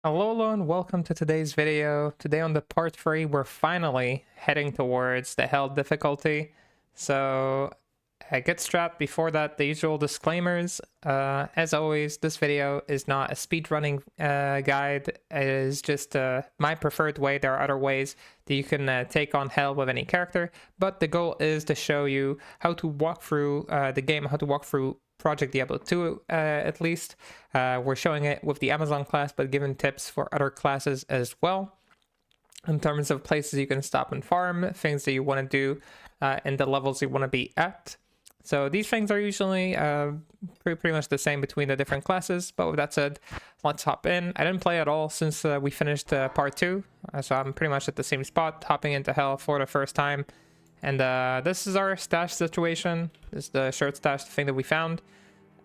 Hello and welcome to today's video. Today on the part 3, we're finally heading towards the Hell difficulty. So get strapped. Before that, the usual disclaimers. As always, this video is not a speedrunning guide. It is just my preferred way. There are other ways that you can take on Hell with any character, but the goal is to show you how to walk through the game, how to walk through Project Diablo 2 at least. We're showing it with the Amazon class, but giving tips for other classes as well in terms of places you can stop and farm, things that you want to do, and the levels you want to be at. So these things are usually pretty much the same between the different classes. But with that said, let's hop in. I didn't play at all since we finished part 2, so I'm pretty much at the same spot, hopping into Hell for the first time. And this is our stash situation. This is the shirt stash thing that we found.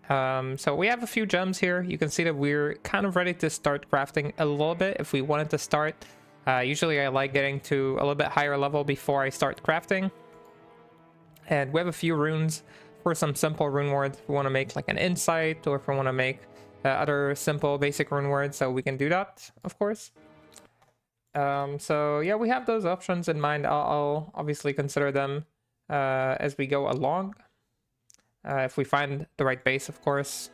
So we have a few gems here. You can see that we're kind of ready to start crafting a little bit if we wanted to start. Usually I like getting to a little bit higher level before I start crafting. And we have a few runes for some simple rune words. If we want to make like an insight, or if we want to make other simple basic rune words, so we can do that, of course. So yeah, we have those options in mind. I'll obviously consider them as we go along. If we find the right base, of course.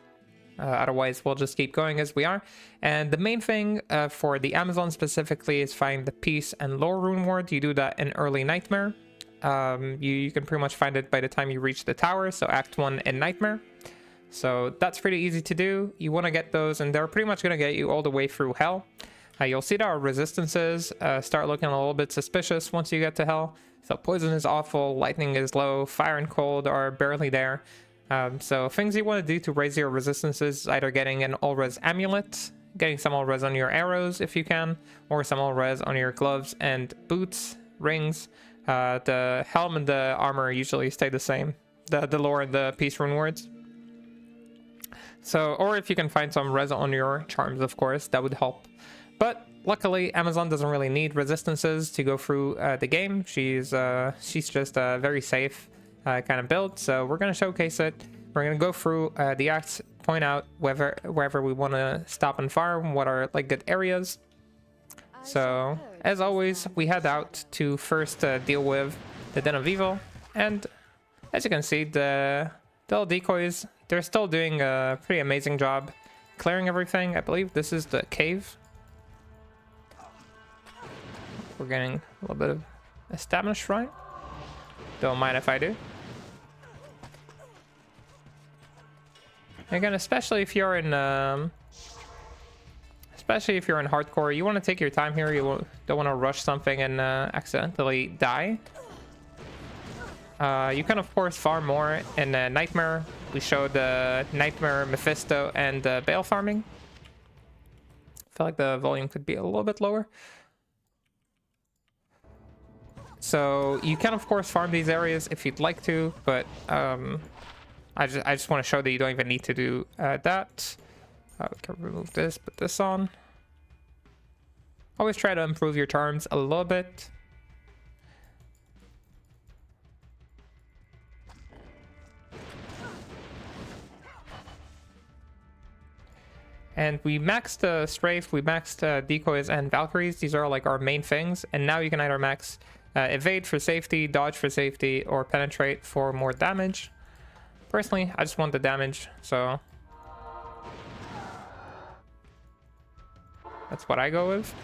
Otherwise, we'll just keep going as we are. And the main thing for the Amazon specifically is find the peace and lore rune word. You do that in early Nightmare. You can pretty much find it by the time you reach the tower, so Act 1 in Nightmare. So that's pretty easy to do. You want to get those, and they're pretty much going to get you all the way through Hell. You'll see that our resistances start looking a little bit suspicious once you get to Hell. So poison is awful, lightning is low, fire and cold are barely there. So things you want to do to raise your resistances, either getting an all-res amulet, getting some all-res on your arrows if you can, or some all-res on your gloves and boots, rings. The helm and the armor usually stay the same, the lore and the peace rune words. So, or if you can find some res on your charms, of course, that would help. But luckily, Amazon doesn't really need resistances to go through the game. She's just a very safe kind of build. So we're going to showcase it. We're going to go through the acts, point out wherever we want to stop and farm, what are like good areas. So as always, we head out to first deal with the Den of Evil. And as you can see, the little decoys, they're still doing a pretty amazing job clearing everything. I believe this is the cave. We're getting a little bit of established, right? Don't mind if I do. Again, especially if you're in hardcore, you want to take your time here. You don't want to rush something and accidentally die. You can of course farm more in Nightmare. We showed Nightmare, Mephisto, and Baal farming. I feel like the volume could be a little bit lower. So you can of course farm these areas if you'd like to, but I just want to show that you don't even need to do that. We can remove this, put this on. Always try to improve your charms a little bit. And we maxed Strafe, we maxed Decoys and Valkyries. These are like our main things. And now you can either max Evade for safety, Dodge for safety, or Penetrate for more damage. Personally, I just want the damage, so that's what I go with.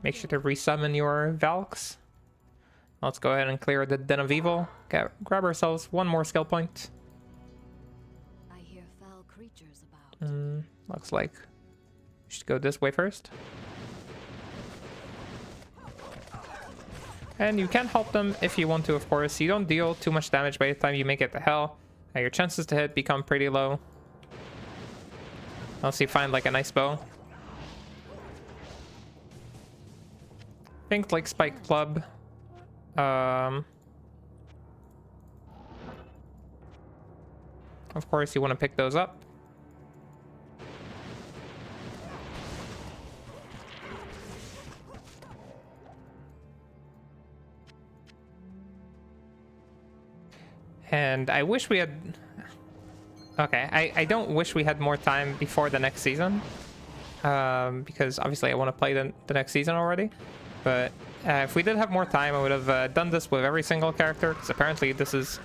Make sure to resummon your Valks. Let's go ahead and clear the Den of Evil. Grab ourselves one more skill point. I hear foul creatures about. Looks like we should go this way first. And you can help them if you want to, of course. You don't deal too much damage by the time you make it to Hell. Your chances to hit become pretty low. Unless you find like a nice bow. Think like Spike Club. Of course, you want to pick those up. And I wish we had Okay, I don't wish we had more time before the next season. Because obviously I want to play the next season already. But if we did have more time, I would have done this with every single character, because apparently this is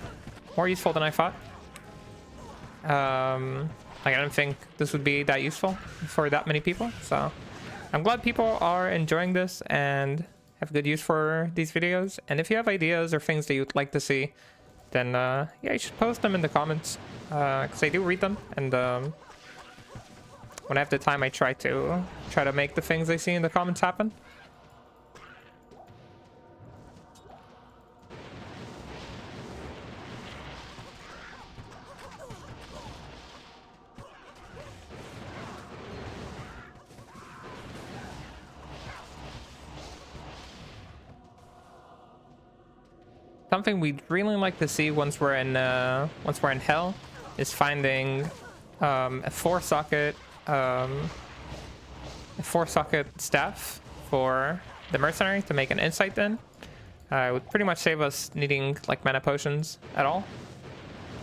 more useful than I thought. Like, I don't think this would be that useful for that many people, so I'm glad people are enjoying this and have good use for these videos. And if you have ideas or things that you'd like to see, then yeah, you should post them in the comments, because I do read them, and when I have the time I try to make the things I see in the comments happen. Something we'd really like to see once we're in hell is finding a four-socket staff for the mercenary to make an insight in. It would pretty much save us needing like mana potions at all,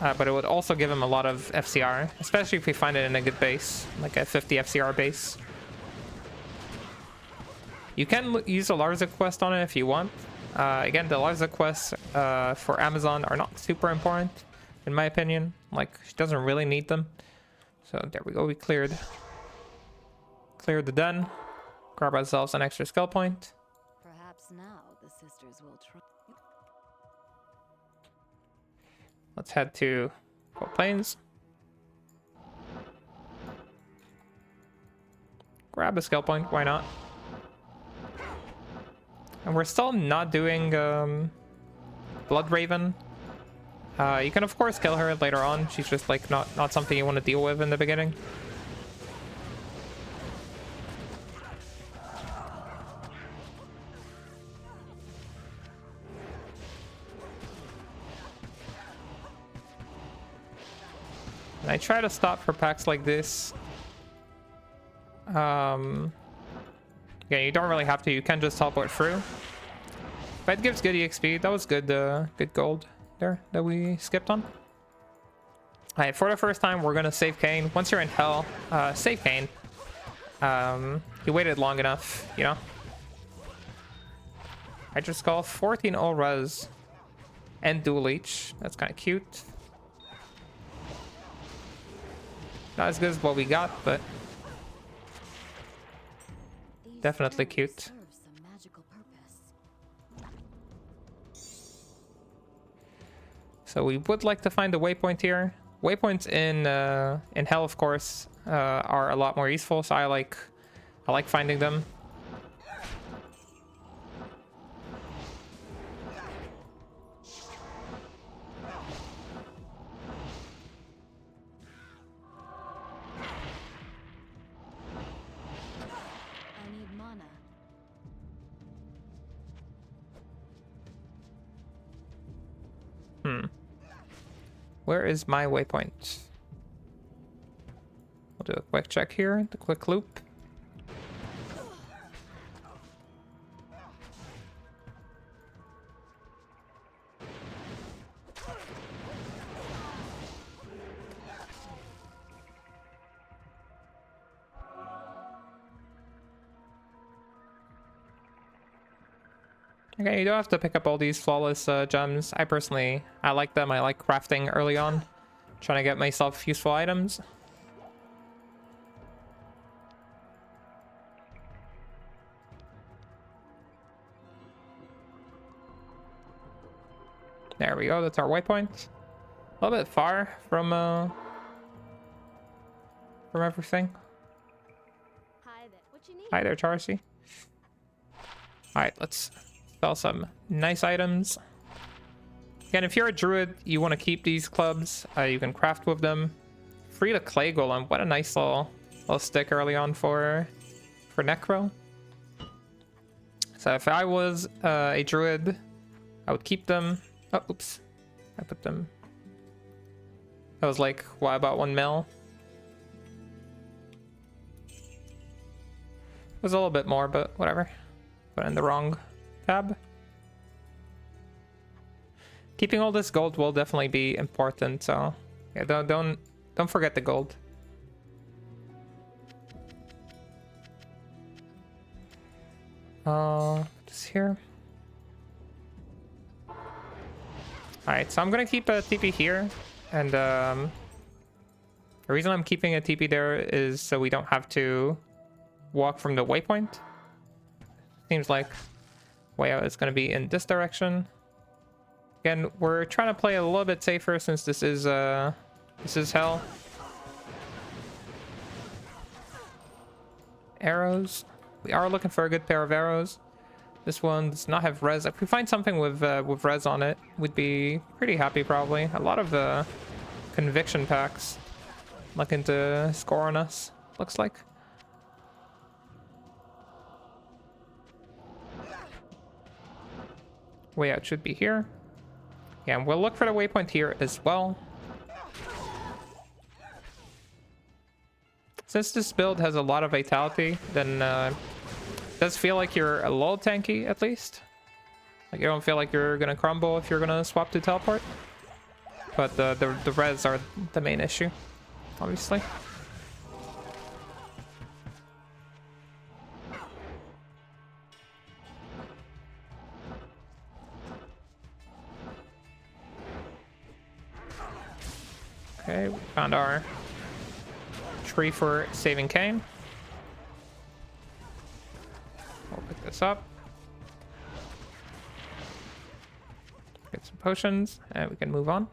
but it would also give him a lot of FCR, especially if we find it in a good base, like a 50 FCR base. You can use a Larza quest on it if you want. Again, the Larza quests for Amazon are not super important, in my opinion. Like, she doesn't really need them. So there we go, we cleared the den. Grab ourselves an extra skill point. Perhaps now the sisters will try. Let's head to Cold Plains. Grab a skill point, why not? And we're still not doing Blood Raven. You can of course kill her later on. She's just like not something you want to deal with in the beginning. And I try to stop for packs like this. Yeah, you don't really have to. You can just teleport through. But it gives good EXP. That was good, good gold there that we skipped on. Alright, for the first time, we're gonna save Cain. Once you're in hell, save Cain. He waited long enough, you know. I just call 14 all res and dual leech. That's kind of cute. Not as good as what we got, but definitely cute. So we would like to find a waypoint here. Waypoints in hell, of course, are a lot more useful. So I like finding them. Where is my waypoint? We'll do a quick check here, the quick loop. Okay, you don't have to pick up all these flawless gems. I like them. I like crafting early on, trying to get myself useful items. There we go. That's our waypoint. A little bit far from everything. Hi there. What you need? Hi there, Charcy. All right, let's sell some nice items. Again, if you're a druid, you want to keep these clubs. You can craft with them. Free to clay golem. What a nice little stick early on for necro. So if I was a druid, I would keep them. Oh, oops. I put them. That was like, what, about 1 mil? It was a little bit more, but whatever. Put in the wrong tab. Keeping all this gold will definitely be important, so yeah, don't Don't forget the gold. Just here. Alright, so I'm gonna keep a TP here, and the reason I'm keeping a TP there is so we don't have to walk from the waypoint. Seems like way out is gonna be in this direction. Again, we're trying to play a little bit safer since this is hell. Arrows. We are looking for a good pair of arrows. This one does not have res. If we find something with res on it, we'd be pretty happy probably. A lot of conviction packs looking to score on us, looks like. Way out should be here. Yeah, and we'll look for the waypoint here as well. Since this build has a lot of vitality, then it does feel like you're a little tanky at least. Like you don't feel like you're gonna crumble if you're gonna swap to teleport. But the res are the main issue, obviously. Okay, we found our tree for saving Cain. We'll pick this up. Get some potions, and we can move on.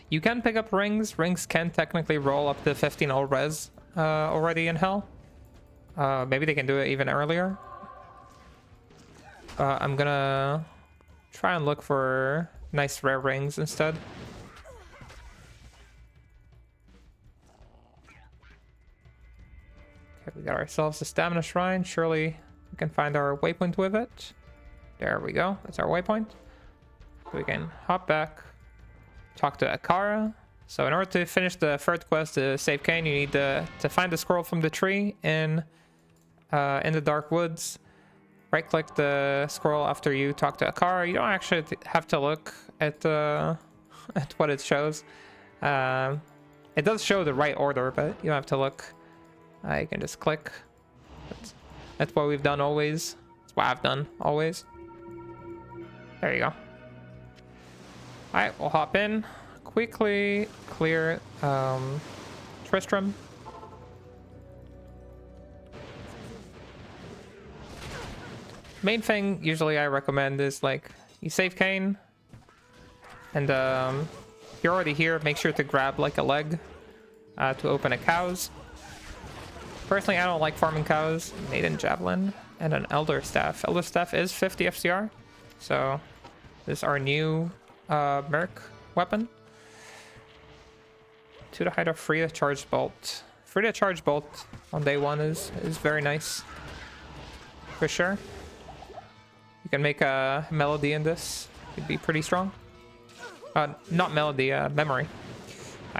You can pick up rings. Rings can technically roll up to 15 old res already in Hell. Maybe they can do it even earlier. I'm gonna try and look for nice rare rings instead. Okay, we got ourselves a stamina shrine. Surely we can find our waypoint with it. There we go. That's our waypoint. So we can hop back, talk to Akara. So in order to finish the third quest to save Cain, you need to find the scroll from the tree in the dark woods. Right click the scroll after you talk to Akara. You don't actually have to look at at what it shows. It does show the right order, but you don't have to look. You can just click. That's what we've done always. That's what I've done always. There you go. Alright, we'll hop in. Quickly clear Tristram. Main thing usually I recommend is like you save Cain, and if you're already here, make sure to grab like a leg to open a cow's. Personally, I don't like farming cows. Maiden Javelin and an Elder Staff. Elder Staff is 50 FCR, so this is our new Merc weapon. To the height of free to charge bolt. Free to charge bolt on day one is very nice, for sure. You can make a melody in this. It'd be pretty strong. Not melody, memory.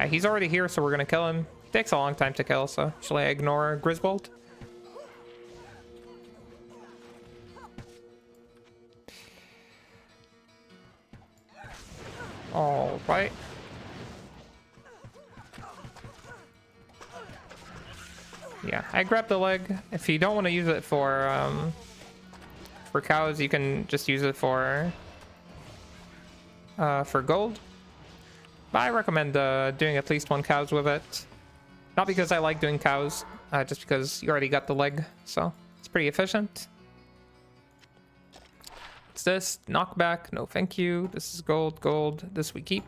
He's already here, so we're gonna kill him. Takes a long time to kill, so shall I ignore Griswold? All right. Yeah, I grabbed the leg. If you don't want to use it for cows, you can just use it for gold. But I recommend doing at least one cows with it. Not because I like doing cows, just because you already got the leg, so it's pretty efficient. What's this? Knockback? No, thank you. This is gold, gold. This we keep.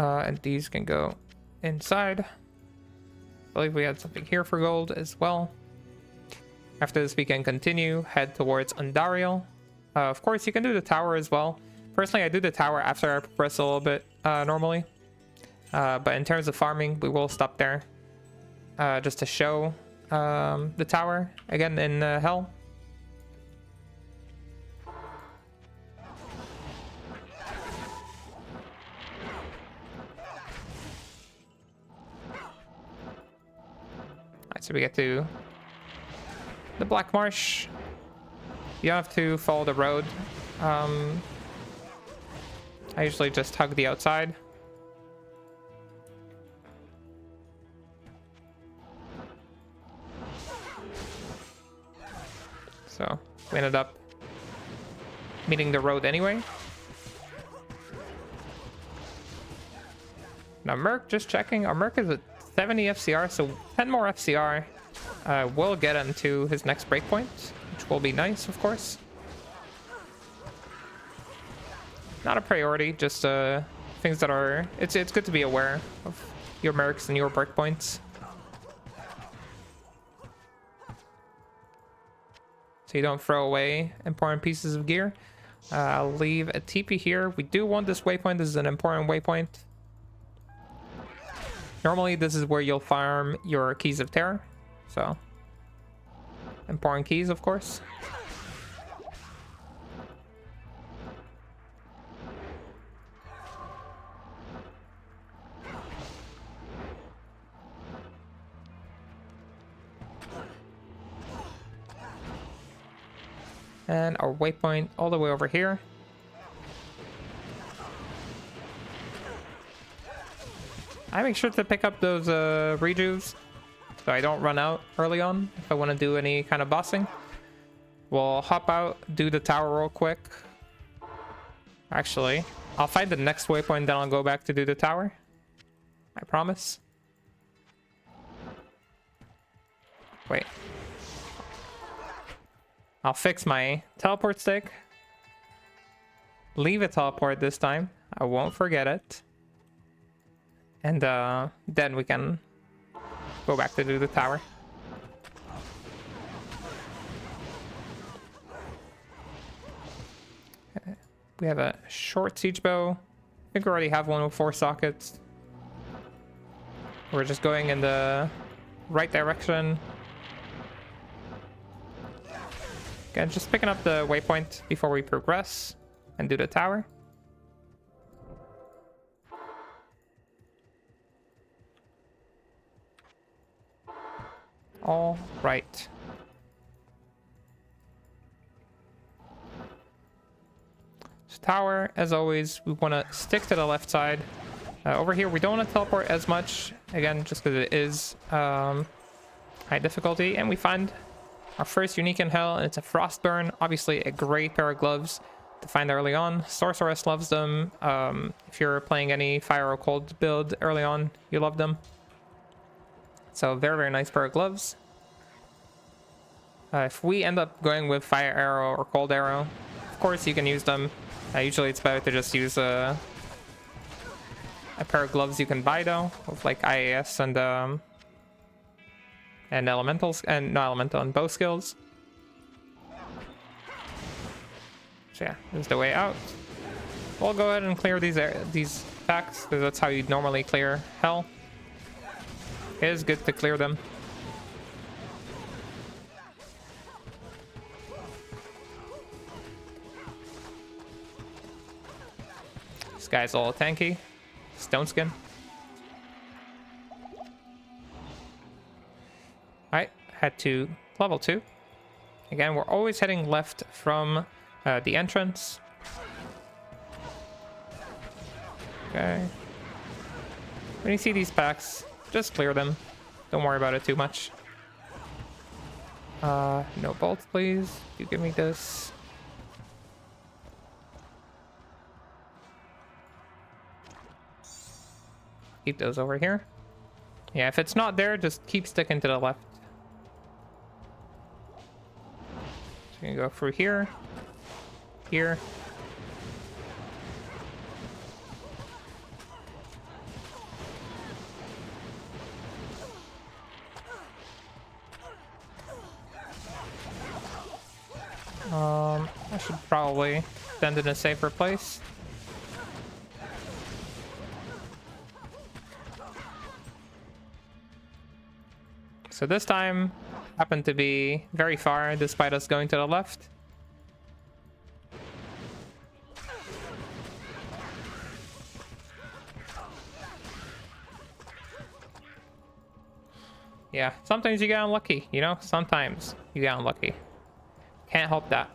And these can go inside. I believe we had something here for gold as well. After this, we can continue, head towards Andariel. Of course, you can do the tower as well. Personally, I do the tower after I progress a little bit normally. But in terms of farming, we will stop there just to show the tower again in Hell. Alright, so we get to the Black Marsh. You have to follow the road. I usually just hug the outside. So we ended up meeting the road anyway. Now Merc, just checking. Our Merc is at 70 FCR, so 10 more FCR will get him to his next breakpoint, which will be nice, of course. Not a priority, just things that are... It's good to be aware of your Mercs and your breakpoints. So you don't throw away important pieces of gear. I'll leave a TP here. We do want this waypoint. This is an important waypoint. Normally, this is where you'll farm your Keys of Terror. So, important keys, of course. And our waypoint all the way over here. I make sure to pick up those rejuves so I don't run out early on if I want to do any kind of bossing. We'll hop out, do the tower real quick. Actually, I'll find the next waypoint, then I'll go back to do the tower. I promise. Wait. I'll fix my teleport stick. Leave a teleport this time. I won't forget it. And then we can go back to do the tower. Okay. We have a short siege bow. I think we already have one with 4 sockets. We're just going in the right direction. Again, just picking up the waypoint before we progress and do the tower. All right. So tower, as always, we want to stick to the left side. Over here, we don't want to teleport as much. Again, just because it is high difficulty. And we find our first unique in hell, and it's a Frostburn. Obviously, a great pair of gloves to find early on. Sorceress loves them. If you're playing any fire or cold build early on, you love them. So very, very nice pair of gloves. If we end up going with fire arrow or cold arrow, of course you can use them. Usually it's better to just use a pair of gloves you can buy though, with like IAS and elementals, and not elemental, and bow skills. So yeah, this is the way out. We'll go ahead and clear these packs, because that's how you'd normally clear hell. It is good to clear them. This guy's all tanky. Stone skin. Alright, head to level 2. Again, we're always heading left from the entrance. Okay. When you see these packs, just clear them. Don't worry about it too much. No bolts, please. You give me this. Keep those over here. Yeah, if it's not there, just keep sticking to the left. So you can go through here. Here. I should probably stand in a safer place. So this time happened to be very far despite us going to the left. Yeah, sometimes you get unlucky, you know? Sometimes you get unlucky. Can't help that.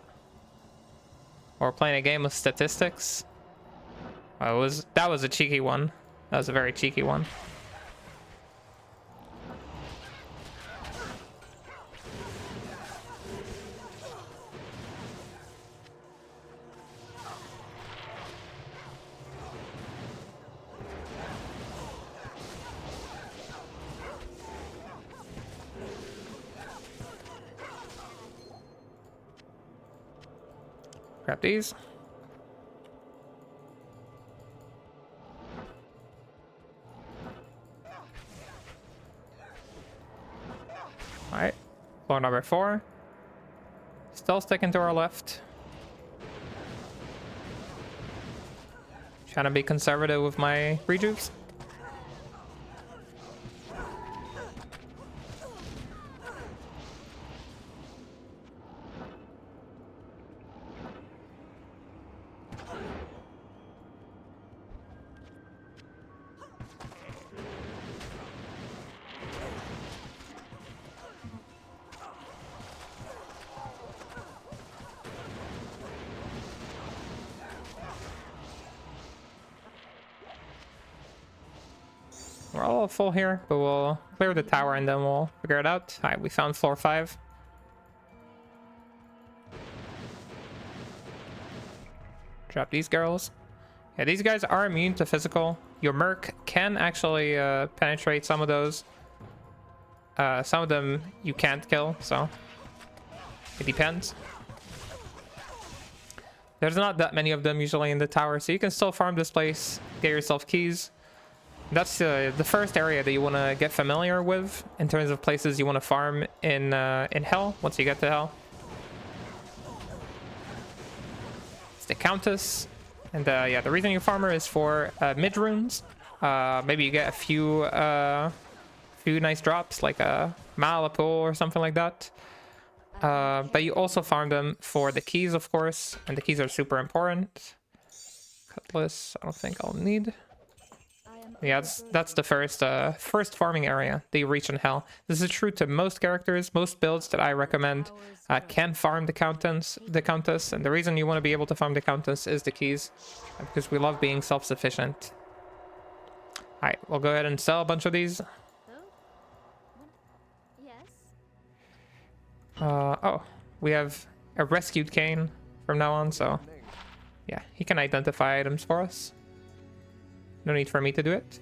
Or playing a game with statistics. That was a cheeky one. That was a very cheeky one. Grab these. Alright. Floor number 4. Still sticking to our left. Trying to be conservative with my rejuves. We're all full here, but we'll clear the tower and then we'll figure it out. Alright, we found floor 5. Drop these girls. Yeah, these guys are immune to physical. Your merc can actually penetrate some of those. Some of them you can't kill, so it depends. There's not that many of them usually in the tower, so you can still farm this place, get yourself keys. That's the first area that you want to get familiar with in terms of places you want to farm in Hell, once you get to Hell. It's the Countess. And yeah, the reason you farm her is for mid runes. Maybe you get a few nice drops, like a Malapul or something like that. But you also farm them for the keys, of course. And the keys are super important. Cutlass, I don't think I'll need. Yeah, that's the first farming area that you reach in Hell. This is true to most characters. Most builds that I recommend can farm the Countess. And the reason you want to be able to farm the Countess is the keys, because we love being self-sufficient. Alright, we'll go ahead and sell a bunch of these. Oh, we have a rescued Cain from now on, so yeah, he can identify items for us. No need for me to do it.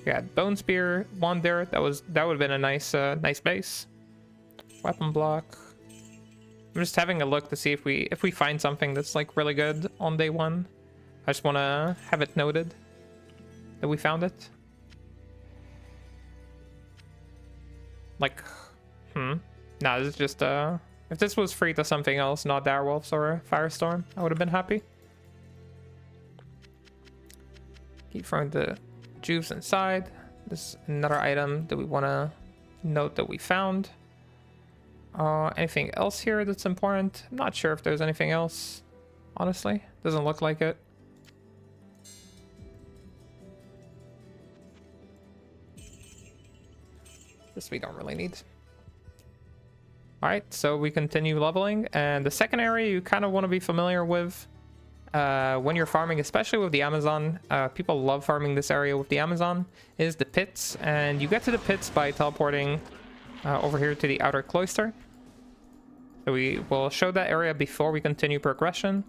We had Bone Spear, one there. That would have been a nice base. Weapon block. I'm just having a look to see if we find something that's like really good on day 1. I just want to have it noted that we found it. Like, no, this is just if this was free to something else, not Direwolves or Firestorm, I would have been happy. Keep throwing the juice inside. This is another item that we want to note that we found. Anything else here that's important? I'm not sure if there's anything else. Honestly, doesn't look like it. This we don't really need. Alright, so we continue leveling. And the second area you kind of want to be familiar with when you're farming, especially with the Amazon. People love farming this area with the Amazon, is the pits. And you get to the pits by teleporting over here to the outer cloister. So we will show that area before we continue progression.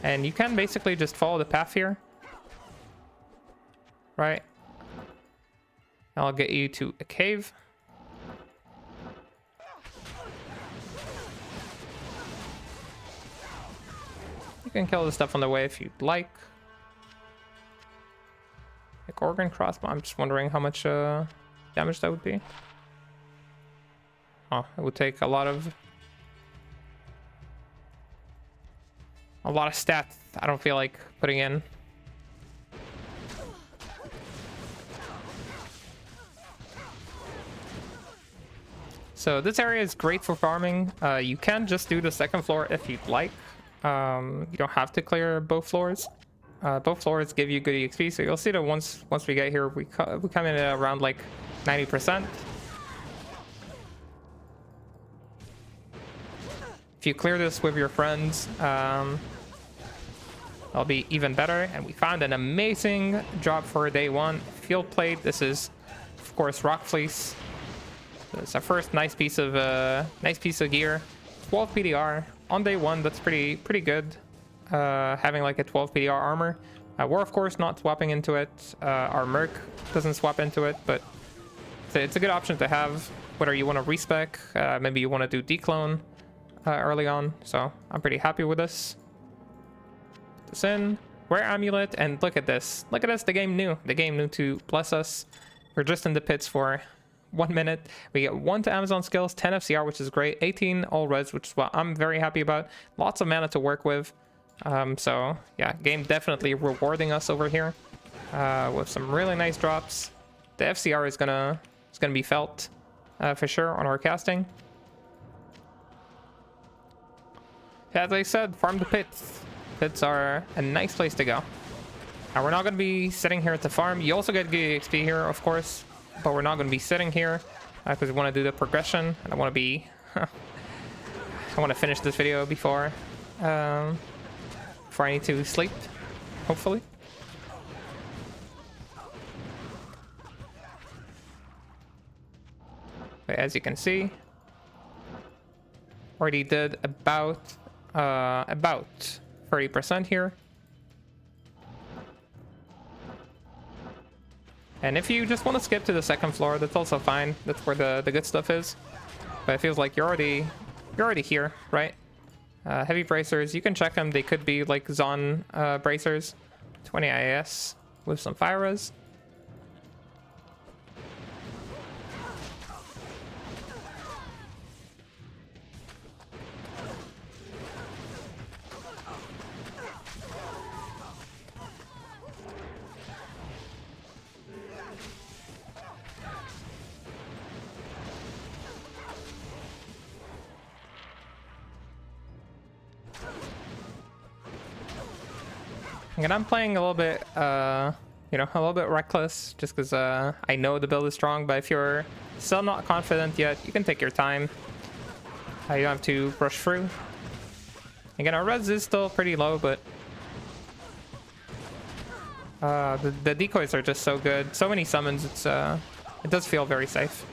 And you can basically just follow the path here. Right? I'll get you to a cave. You can kill the stuff on the way if you'd like. Like Organ Crossbow, I'm just wondering how much damage that would be. Oh, it would take a lot of stats I don't feel like putting in. So this area is great for farming. You can just do the second floor if you'd like. You don't have to clear both floors. Both floors give you good EXP, so you'll see that once we get here, we come in at around like 90%. If you clear this with your friends, that'll be even better. And we found an amazing drop for day 1. Field plate. This is, of course, Rock Fleece. It's our first nice piece of gear. 12 PDR on day 1. That's pretty good. Having like a 12 PDR armor. We're of course not swapping into it. Our merc doesn't swap into it, but it's a good option to have, whether you want to respec, maybe you want to do declone early on. So I'm pretty happy with this. Put this in, wear amulet, and look at this. Look at this, the game knew. The game knew to bless us. We're just in the pits for 1 minute. We get 1 to Amazon skills, 10 FCR, which is great, 18 all res, which is what I'm very happy about. Lots of mana to work with. So yeah, game definitely rewarding us over here with some really nice drops. The FCR is gonna be felt for sure on our casting. As I said, farm the pits. Pits are a nice place to go. Now we're not going to be sitting here to farm. You also get good XP here, of course, but we're not going to be sitting here because we want to do the progression. And I want to be... I want to finish this video before I need to sleep, hopefully. But as you can see, already did about 30% here. And if you just want to skip to the second floor, that's also fine. That's where the good stuff is. But it feels like you're already here, right? Heavy bracers, you can check them. They could be like Zon bracers. 20 IAS with some fire res. And I'm playing a little bit, you know, a little bit reckless, just because I know the build is strong. But if you're still not confident yet, you can take your time. You don't have to rush through. Again, our res is still pretty low, but the decoys are just so good. So many summons, it does feel very safe.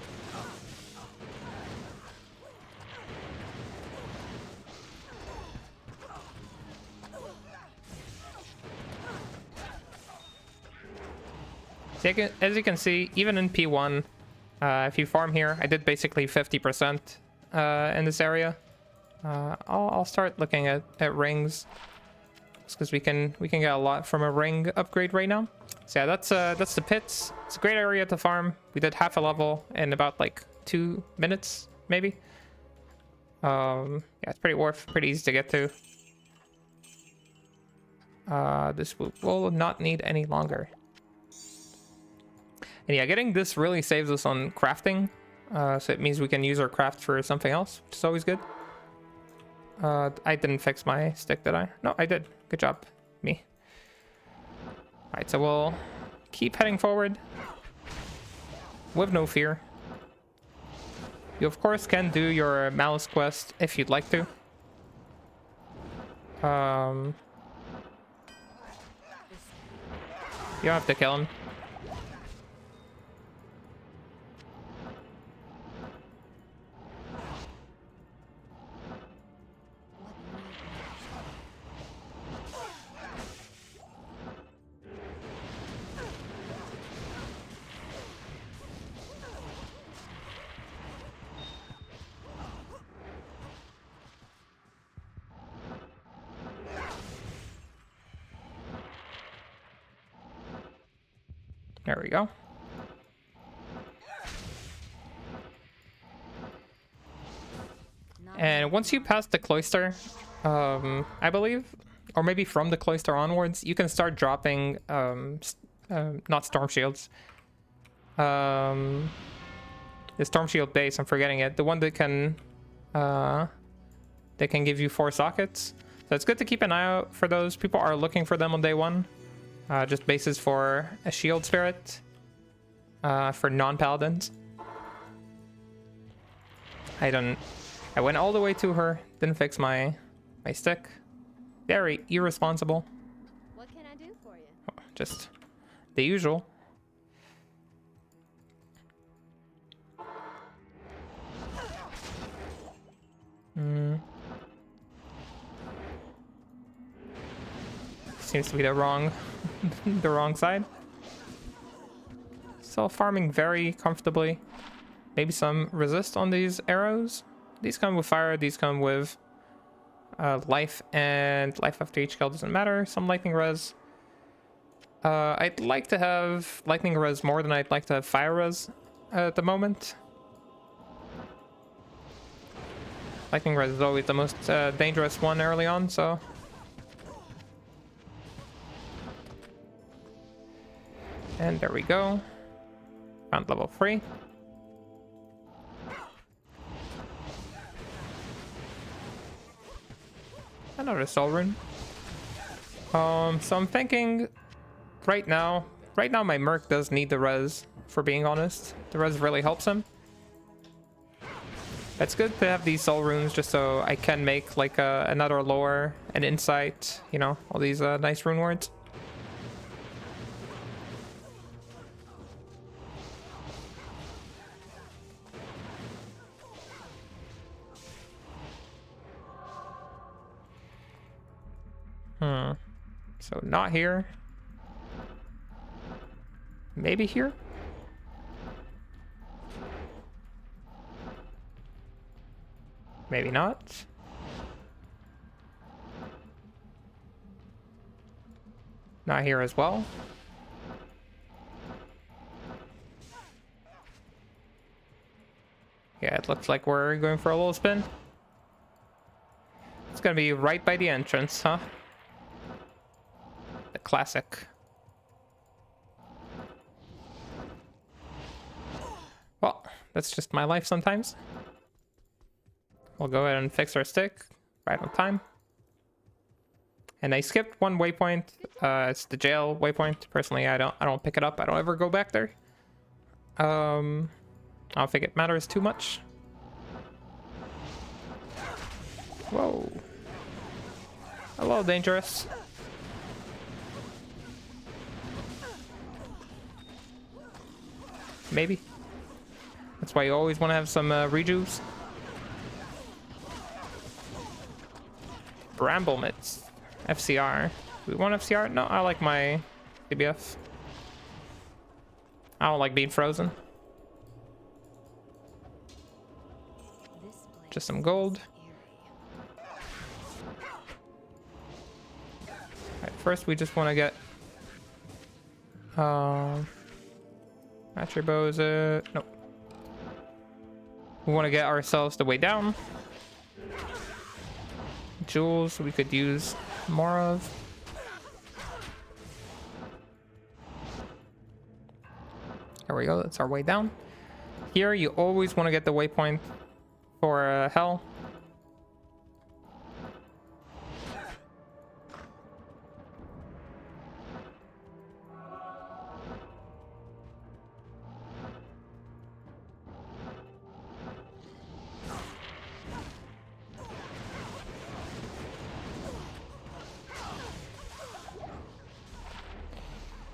As you can see, even in P1, if you farm here, I did basically 50% in this area. I'll start looking at rings, because we can get a lot from a ring upgrade right now. So yeah, that's the pits. It's a great area to farm. We did half a level in about like 2 minutes, maybe. Yeah, it's pretty easy to get to. This will not need any longer. And yeah, getting this really saves us on crafting. So it means we can use our craft for something else, which is always good. I didn't fix my stick, did I? No, I did. Good job, me. Alright, so we'll keep heading forward with no fear. You, of course, can do your Malice quest if you'd like to. You don't have to kill him. There we go. And once you pass the cloister, I believe, or maybe from the cloister onwards, you can start dropping, not storm shields. The storm shield base, I'm forgetting it. The one that can give you 4 sockets. So it's good to keep an eye out for those. People are looking for them on day 1. Just bases for a shield spirit, for non-paladins. I went all the way to her, didn't fix my stick. Very irresponsible. What can I do for you? Oh, just the usual. Seems to be the wrong side. Still farming very comfortably. Maybe some resist on these arrows. These come with fire, these come with life, and life after each kill doesn't matter. Some lightning res. I'd like to have lightning res more than I'd like to have fire res at the moment. Lightning res is always the most dangerous one early on, so... And there we go. Found level 3. Another soul rune. So I'm thinking right now my merc does need the res, for being honest. The res really helps him. It's good to have these soul runes just so I can make like another lore, an insight, you know, all these nice rune words. So not here. Maybe here? Maybe not. Not here as well. Yeah, it looks like we're going for a little spin. It's gonna be right by the entrance, huh? The classic. Well, that's just my life sometimes. We'll go ahead and fix our stick right on time. And I skipped one waypoint. It's the jail waypoint. Personally, I don't pick it up. I don't ever go back there. I don't think it matters too much. Whoa. A little dangerous. Maybe. That's why you always want to have some rejuves. Bramble mitts. FCR. Do we want FCR? No, I like my CBF. I don't like being frozen. Just some gold. Alright, first we just want to get... Match your bows, nope. We want to get ourselves the way down. Jewels we could use more of. There we go, that's our way down. Here you always want to get the waypoint for hell.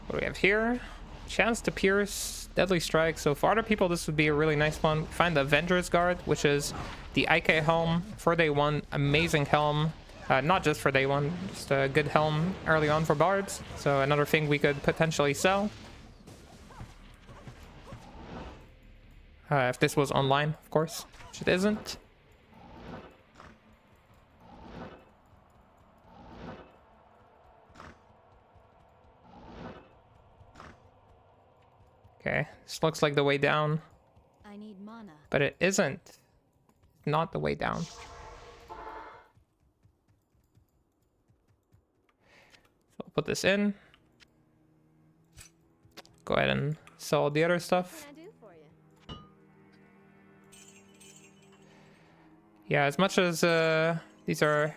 What do we have here? Chance to pierce, deadly strike. So for other people, this would be a really nice one. Find the Avenger's Guard, which is the IK helm for day 1. Amazing helm. Not just for day 1, just a good helm early on for Barbs. So another thing we could potentially sell. If this was online, of course, which it isn't. Okay, this looks like the way down. I need mana. But it isn't. Not the way down. So I'll put this in. Go ahead and sell the other stuff. What can I do for you? Yeah, as much as these are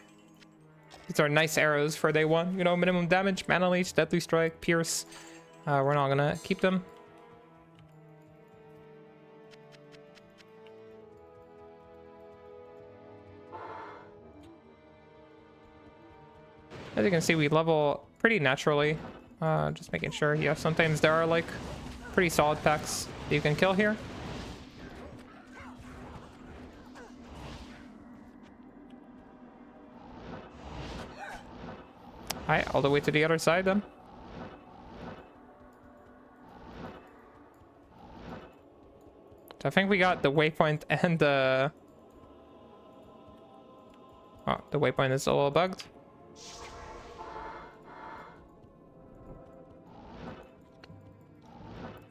nice arrows for day 1, you know, minimum damage, mana leech, deadly strike, pierce. We're not gonna keep them. As you can see, we level pretty naturally. Just making sure. Yeah, sometimes there are like pretty solid packs that you can kill here. Alright, all the way to the other side then. So I think we got the waypoint and the... Oh, the waypoint is a little bugged.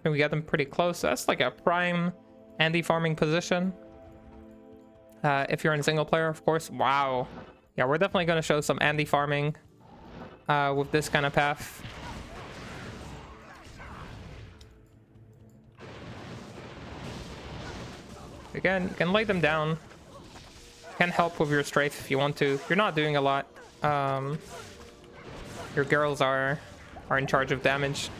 And we got them pretty close. That's like a prime Andy farming position. If you're in single player, of course. Wow. Yeah, we're definitely going to show some Andy farming with this kind of path. Again, you can lay them down. Can help with your strafe if you want to. You're not doing a lot. Your girls are in charge of damage.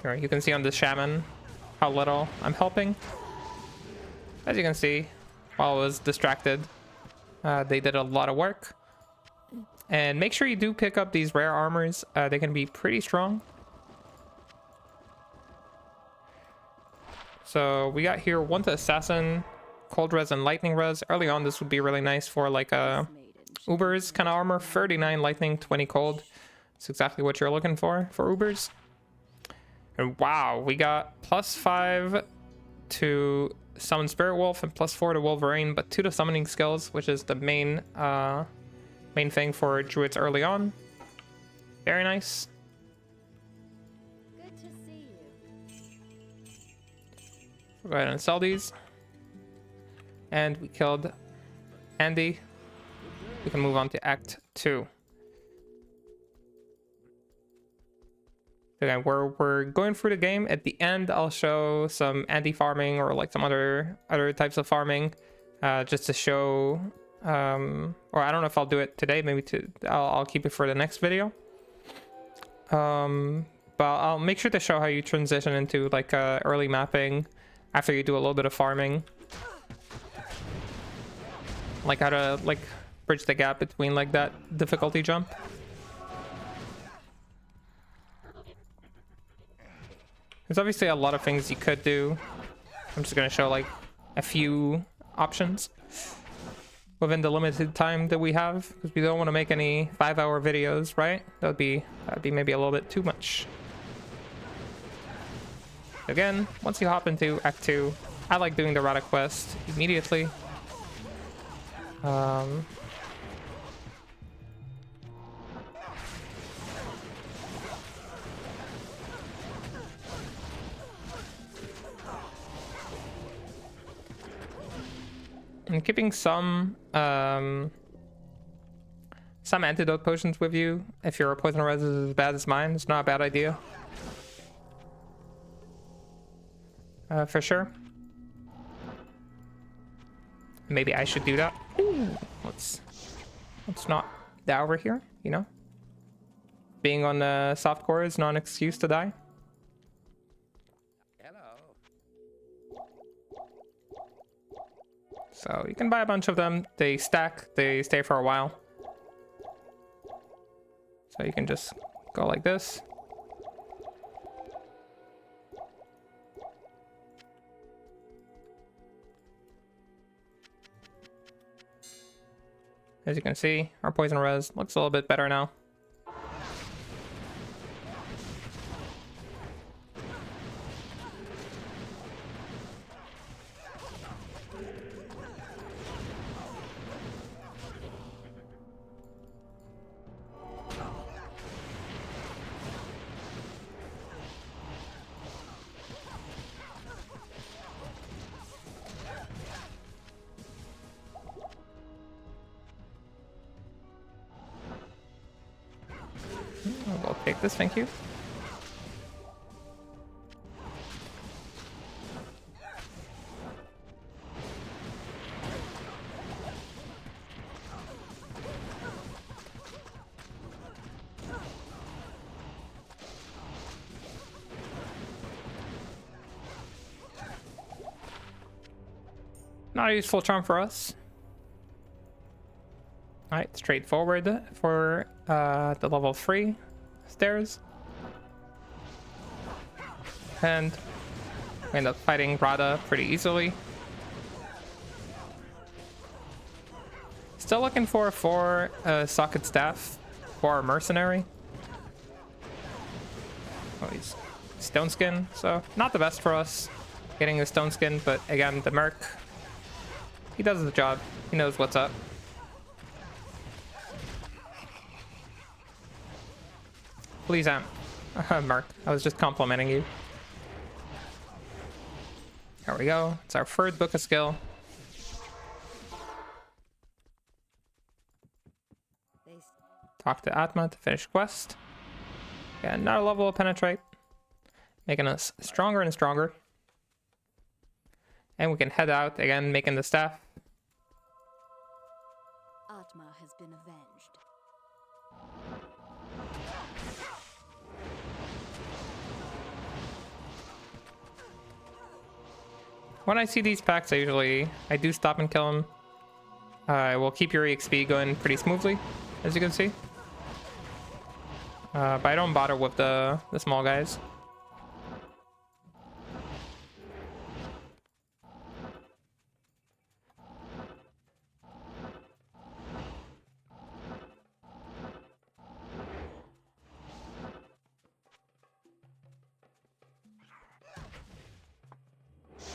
Here, you can see on the shaman how little I'm helping. As you can see, while I was distracted, they did a lot of work. And make sure you do pick up these rare armors. They can be pretty strong. So we got here 1 to assassin, cold res and lightning res. Early on, this would be really nice for like a Uber's kind of armor. 39 lightning, 20 cold. That's exactly what you're looking for Ubers. And wow, we got +5 to summon Spirit Wolf and +4 to Wolverine, but 2 to summoning skills, which is the main thing for druids early on. Very nice. Good to see you. We'll go ahead and sell these. And we killed Andy. We can move on to Act 2. Okay, we're going through the game. At the end, I'll show some Andy farming or like some other types of farming, just to show. Or I don't know if I'll do it today. Maybe I'll keep it for the next video. But I'll make sure to show how you transition into like early mapping after you do a little bit of farming, like how to like bridge the gap between like that difficulty jump. There's obviously a lot of things you could do. I'm just gonna show like a few options within the limited time that we have, because we don't want to make any 5-hour videos, right? That'd be maybe a little bit too much. Again, once you hop into Act 2, I like doing the Rada quest immediately. And keeping some antidote potions with you if your poison res is as bad as mine, it's not a bad idea. For sure. Maybe I should do that. Ooh, let's not die over here, you know? Being on the softcore is not an excuse to die. So you can buy a bunch of them. They stack, they stay for a while. So you can just go like this. As you can see, our poison res looks a little bit better now. I'll take this, thank you. Not a useful charm for us. Alright, straightforward for the level 3 stairs. And we end up fighting Rada pretty easily. Still looking for 4 socket staff for our mercenary. Oh, he's stone skin, so not the best for us getting the stone skin, but again, the merc, he does the job. He knows what's up. Please, merc. I was just complimenting you. There we go. It's our third book of skill. Talk to Atma to finish quest. Yeah, another level of penetrate, making us stronger and stronger. And we can head out again, making the staff. Atma has been avenged. When I see these packs, I do stop and kill them. I will keep your EXP going pretty smoothly, as you can see. But I don't bother with the small guys.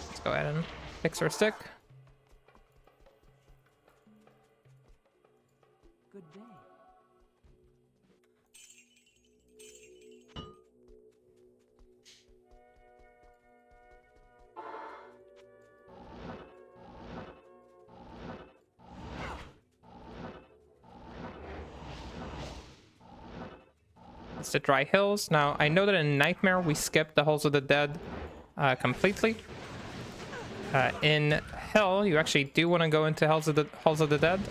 Let's go ahead and fix our stick. Good day. It's the dry hills. Now, I know that in Nightmare we skipped the Halls of the Dead completely. In Hell, you actually do want to go into Halls of the Dead.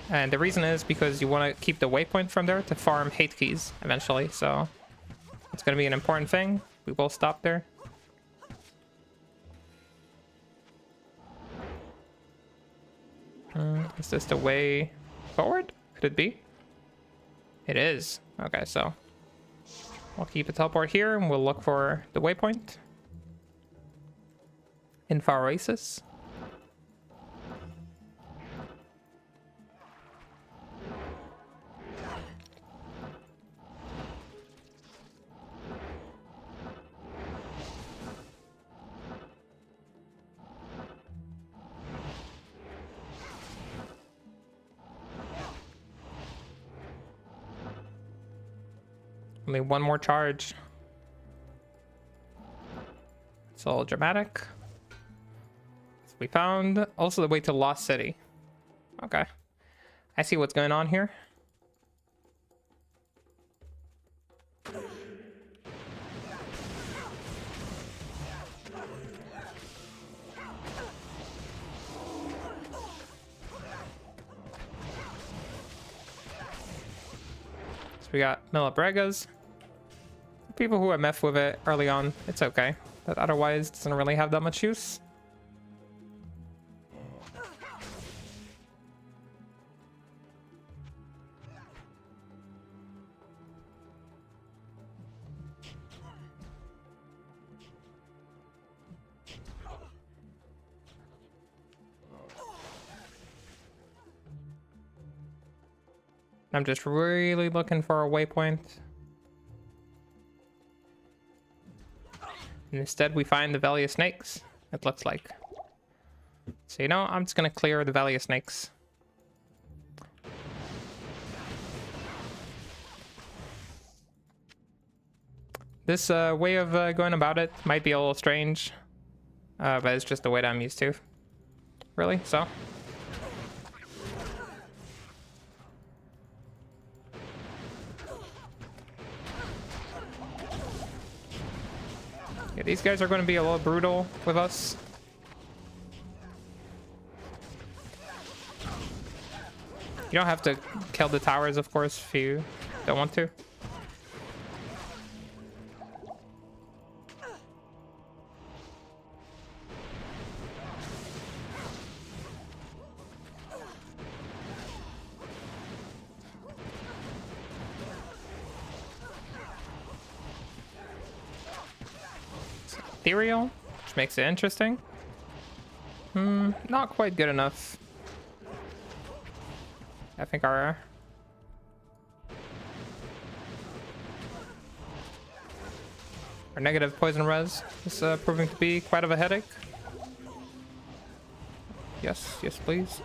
And the reason is because you want to keep the waypoint from there to farm hate keys eventually. So it's going to be an important thing. We will stop there. Is this the way forward? Could it be? It is. Okay, so we'll keep a teleport here and we'll look for the waypoint in Far Oasis. Only one more charge. It's a little dramatic. So we found also the way to Lost City. Okay. I see what's going on here. So we got Milabregas. People who have messed with it early on, it's okay. But otherwise, doesn't really have that much use. I'm just really looking for a waypoint. And instead we find the Valley of Snakes, it looks like. So, you know, I'm just gonna clear the Valley of Snakes. This way of going about it might be a little strange, but it's just the way that I'm used to. Really, so. Yeah, these guys are going to be a little brutal with us. You don't have to kill the towers, of course, if you don't want to. Duriel, which makes it interesting. Not quite good enough. I think our Our negative poison res is proving to be quite of a headache. Yes, yes, please.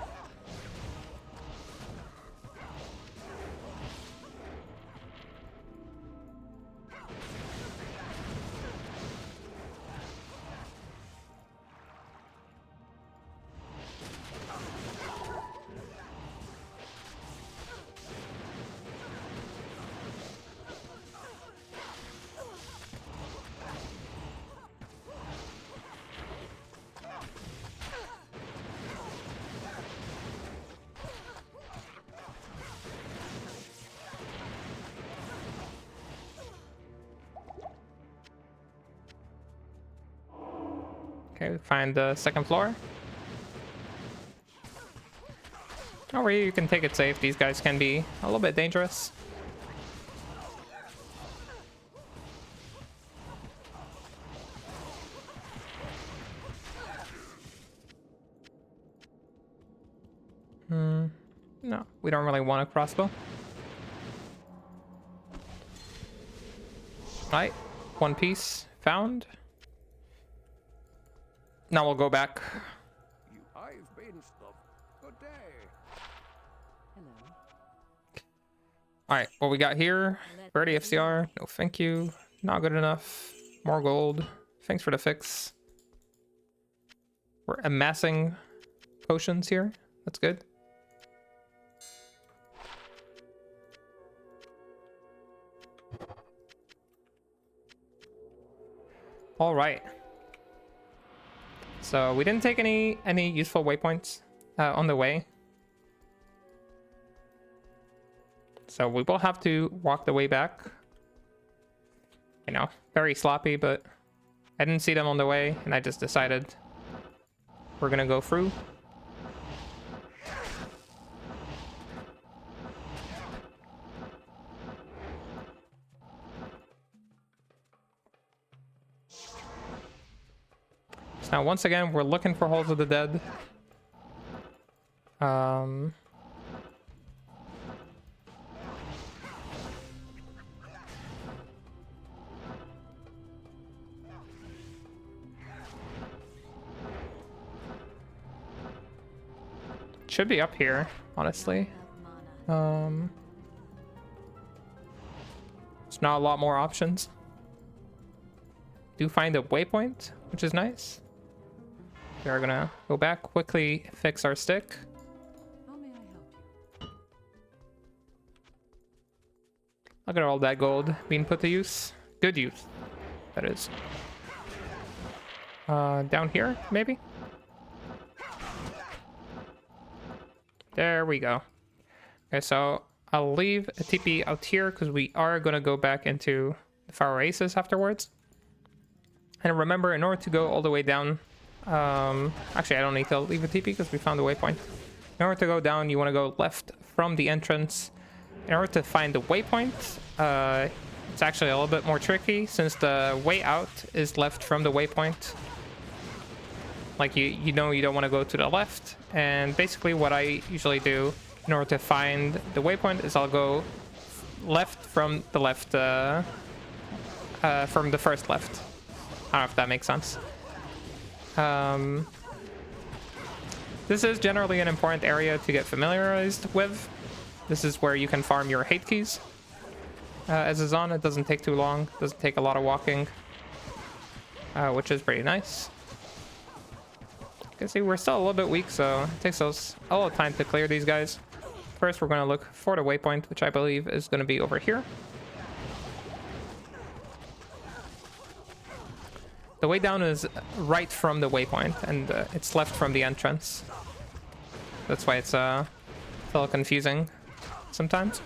Okay, we find the second floor. Over here, you can take it safe. These guys can be a little bit dangerous. No, we don't really want a crossbow. Right, one piece found. Now we'll go back. I've been stuff. Good day. Hello. All right, what we got here? 30 FCR. No, thank you. Not good enough. More gold. Thanks for the fix. We're amassing potions here. That's good. All right. So we didn't take any useful waypoints on the way. So we will have to walk the way back. You know, very sloppy, but I didn't see them on the way, and I just decided we're gonna go through. So now, once again, we're looking for Halls of the Dead. Should be up here, honestly. There's not a lot more options. Do find a waypoint, which is nice. We are gonna go back, quickly fix our stick. How may I help you? Look at all that gold being put to use. Good use, that is. Down here, maybe? There we go. Okay, so I'll leave a TP out here because we are going to go back into the Far Oasis afterwards. And remember, in order to go all the way down, actually I don't need to leave a TP because we found a waypoint. In order to go down, you want to go left from the entrance. In order to find the waypoint, it's actually a little bit more tricky since the way out is left from the waypoint. Like you know you don't want to go to the left, and basically what I usually do in order to find the waypoint is I'll go left from the left, from the first left. I don't know if that makes sense. This is generally an important area to get familiarized with. This is where you can farm your hate keys. As a Zon, it doesn't take too long, doesn't take a lot of walking, which is pretty nice. You can see we're still a little bit weak, so it takes us a little time to clear these guys. First, we're going to look for the waypoint, which I believe is going to be over here. The way down is right from the waypoint, and it's left from the entrance. That's why it's a little confusing sometimes.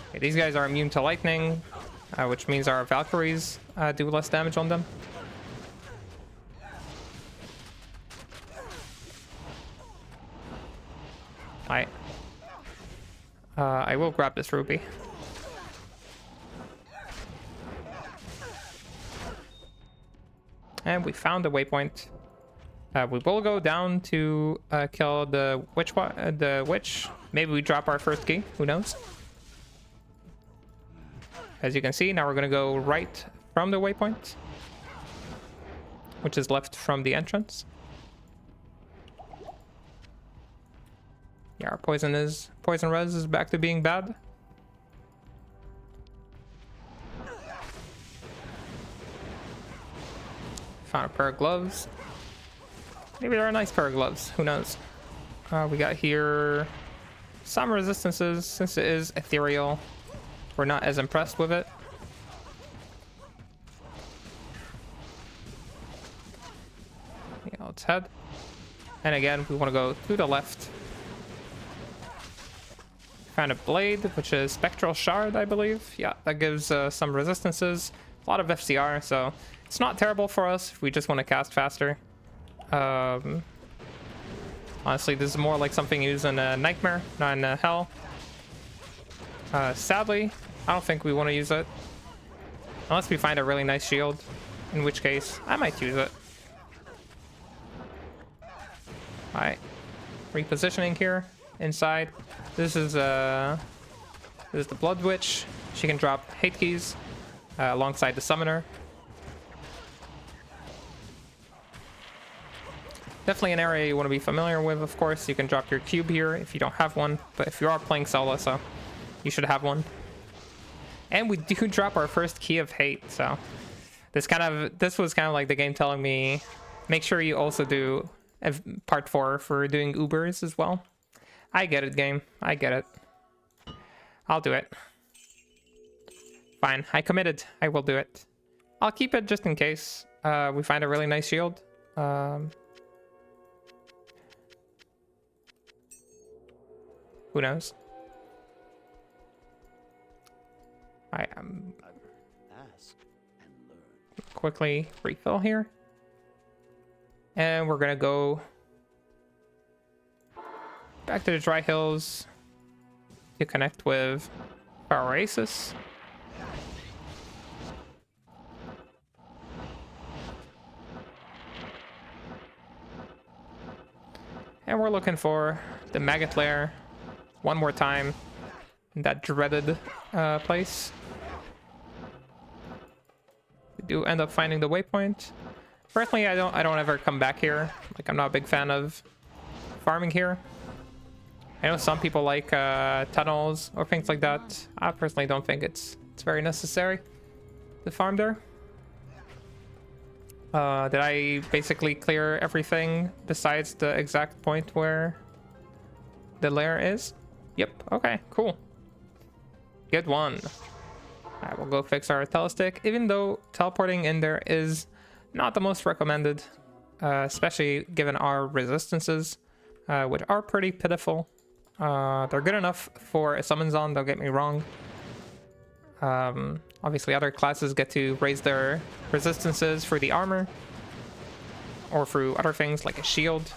Okay, these guys are immune to lightning, which means our Valkyries do less damage on them. I will grab this ruby. And we found the waypoint. We will go down to kill the witch. Maybe we drop our first key. Who knows? As you can see, now we're going to go right from the waypoint, which is left from the entrance. Yeah, our poison res is back to being bad. Found a pair of gloves. Maybe they're a nice pair of gloves. Who knows? We got here some resistances. Since it is ethereal, we're not as impressed with it. Yeah, let's head. And again, we want to go to the left. Found a blade, which is Spectral Shard, I believe. Yeah, that gives some resistances. A lot of FCR, so it's not terrible for us if we just want to cast faster. Honestly, this is more like something used in a Nightmare, not in Hell. Sadly, I don't think we want to use it. Unless we find a really nice shield, in which case I might use it. Alright. Repositioning here, inside. This is the Blood Witch. She can drop hate keys alongside the Summoner. Definitely an area you want to be familiar with, of course. You can drop your cube here if you don't have one, but if you are playing solo, so you should have one. And we do drop our first key of hate, so this was kind of like the game telling me, make sure you also do part 4 for doing Ubers as well. I get it, game. I get it. I'll do it. Fine, I committed. I will do it. I'll keep it just in case we find a really nice shield. Who knows? I am quickly refill here. And we're gonna go back to the Dry Hills to connect with our Oasis. And we're looking for the Maggot Lair one more time in that dreaded place. We do end up finding the waypoint. Personally, I don't ever come back here. Like, I'm not a big fan of farming here. I know some people like tunnels or things like that. I personally don't think it's very necessary to farm there. Did I basically clear everything besides the exact point where the lair is? Yep. Okay, cool. Good one. Alright, we'll go fix our telestick, even though teleporting in there is not the most recommended, especially given our resistances, which are pretty pitiful. They're good enough for a summon zone, don't get me wrong. Obviously other classes get to raise their resistances for the armor or through other things like a shield.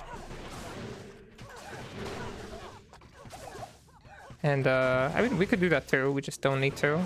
And I mean, we could do that too, we just don't need to.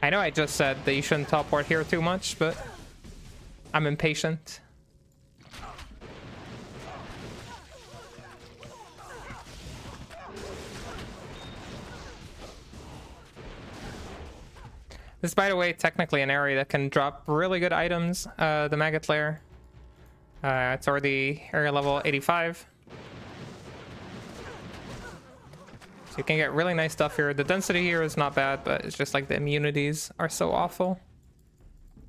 I know I just said that you shouldn't teleport here too much, but I'm impatient. This is, by the way, technically an area that can drop really good items, the Maggot Lair. It's already area level 85. So you can get really nice stuff here. The density here is not bad, but it's just like the immunities are so awful.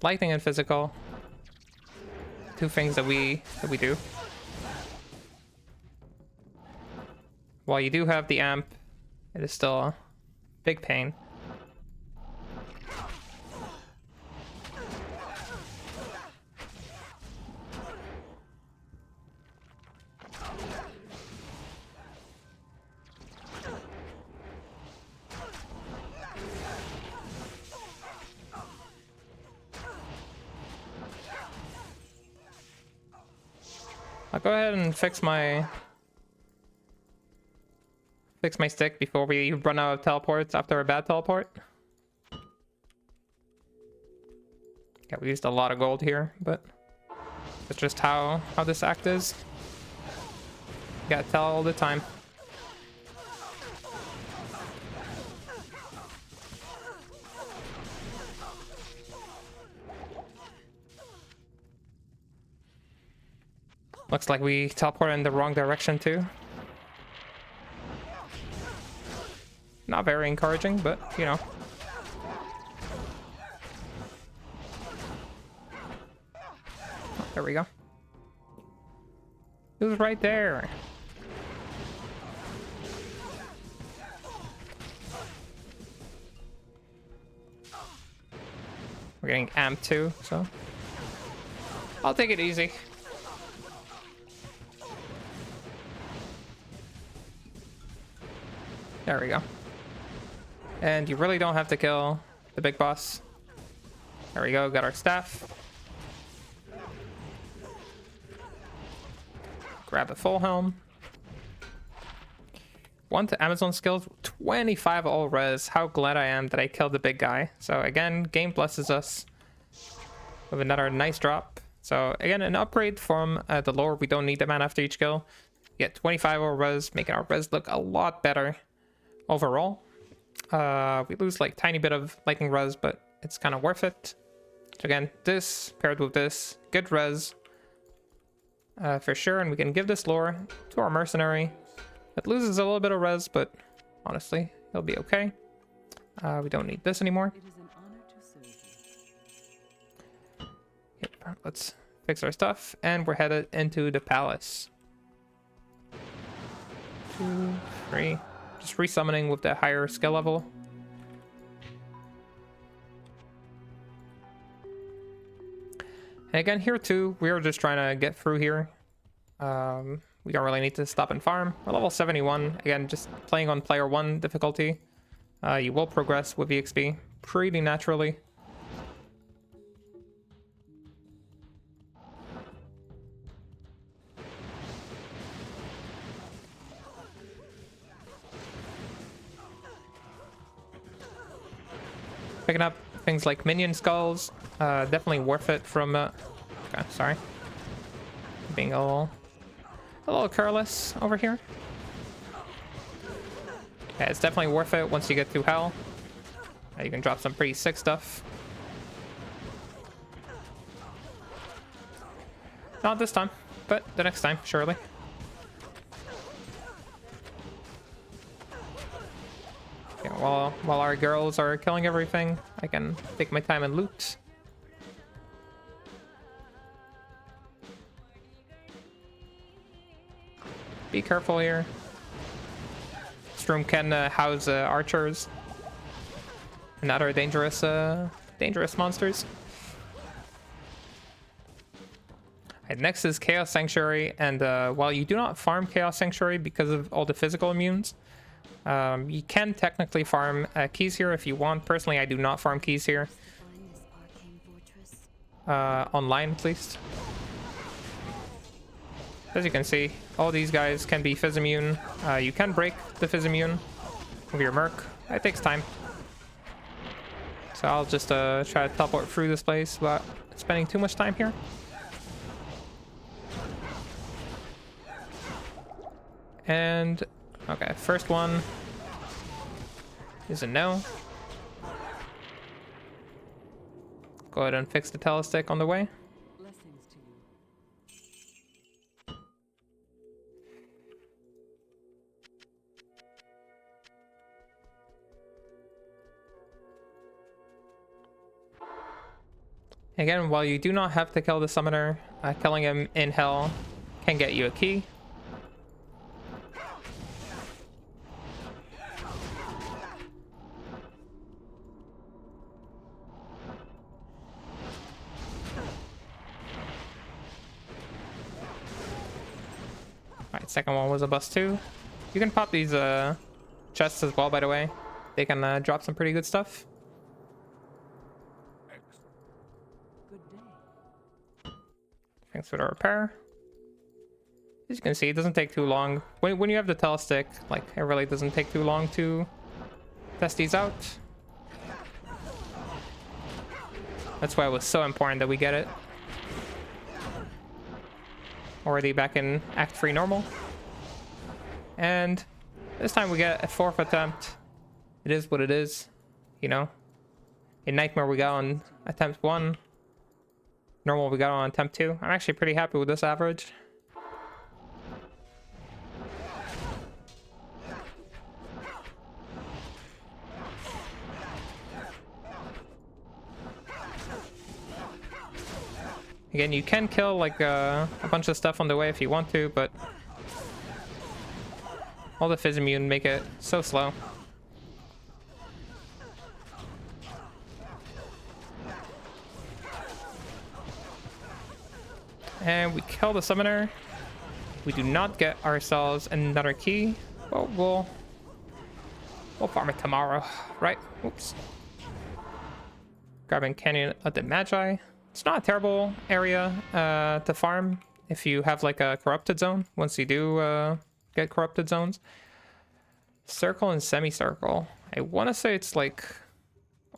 Lightning and physical. Two things that we do. while you do have the amp, it is still a big pain. I'll go ahead and fix my stick before we run out of teleports after a bad teleport. Yeah, we used a lot of gold here, but it's just how this act is. You gotta tell all the time. Looks like we teleported in the wrong direction too. Not very encouraging, but you know. Oh, there we go. It was right there. We're getting amped too, so I'll take it easy. There we go. And you really don't have to kill the big boss. There we go, got our staff. Grab a full helm. 1 to Amazon skills, 25 all res. How glad I am that I killed the big guy. So again, game blesses us with another nice drop. So again, an upgrade from the lore. We don't need the mana after each kill. Get 25 all res, making our res look a lot better overall. We lose like tiny bit of lightning res, but it's kind of worth it. So again, this paired with this, good res for sure, and we can give this lore to our mercenary. It loses a little bit of res, but honestly, he'll be okay. We don't need this anymore. It is an honor to serve you. Yep, let's fix our stuff, and we're headed into the palace. 2, 3. Just resummoning with the higher skill level. And again, here too, we're just trying to get through here. We don't really need to stop and farm. We're level 71. Again, just playing on player 1 difficulty. You will progress with EXP pretty naturally. Picking up things like minion skulls, definitely worth it from, okay, sorry. Being a little careless over here. Yeah, it's definitely worth it once you get through hell. You can drop some pretty sick stuff. Not this time, but the next time, surely. Okay, while our girls are killing everything, I can take my time and loot. Be careful here. This room can house archers and other dangerous monsters. Right, next is Chaos Sanctuary, and while you do not farm Chaos Sanctuary because of all the physical immunes, you can technically farm keys here if you want. Personally, I do not farm keys here. Online, at least. As you can see, all these guys can be Fizz immune. You can break the Fizz immune with your Merc. It takes time. So I'll just try to teleport through this place without spending too much time here. And, okay, first one is a no. Go ahead and fix the telestick on the way. Blessings to you. Again, while you do not have to kill the summoner, killing him in hell can get you a key. Second one was a bust too. You can pop these chests as well, by the way. They can drop some pretty good stuff. Good day. Thanks for the repair. As you can see, it doesn't take too long. When you have the telestick, like, it really doesn't take too long to test these out. That's why it was so important that we get it. Already back in Act 3 normal. And this time we get a 4th attempt. It is what it is, you know. In Nightmare we got on attempt 1. Normal we got on attempt 2. I'm actually pretty happy with this average. Again, you can kill like a bunch of stuff on the way if you want to, but all the phys immune make it so slow. And we kill the summoner. We do not get ourselves another key. Well, we'll farm it tomorrow, right? Oops. Grabbing Canyon of the Magi. It's not a terrible area to farm if you have like a corrupted zone. Once you do get corrupted zones. Circle and semicircle. I want to say it's like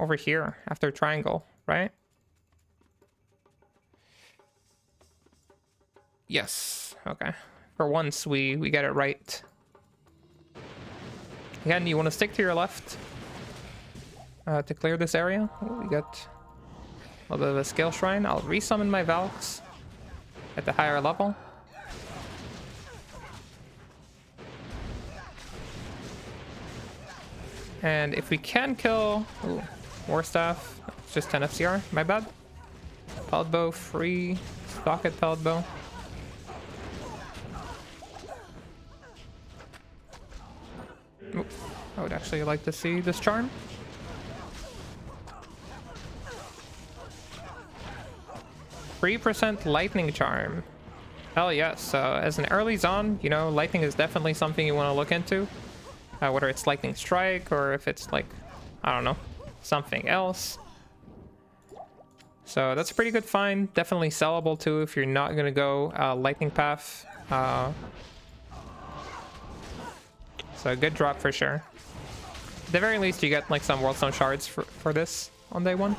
over here after triangle, right? Yes. Okay. For once we get it right. Again, you want to stick to your left to clear this area. Ooh, we got a little bit of a skill shrine. I'll resummon my Valks at the higher level. And if we can kill... Ooh, War Staff. It's just 10 FCR. My bad. Pellet Bow free. Stock at Pellet Bow. Ooh, I would actually like to see this charm. 3% lightning charm. Hell yes. So as an early zone, you know, lightning is definitely something you want to look into. Whether it's lightning strike or if it's like, I don't know, something else. So that's a pretty good find. Definitely sellable too if you're not going to go lightning path. So a good drop for sure. At the very least, you get like some Worldstone shards for this on day 1.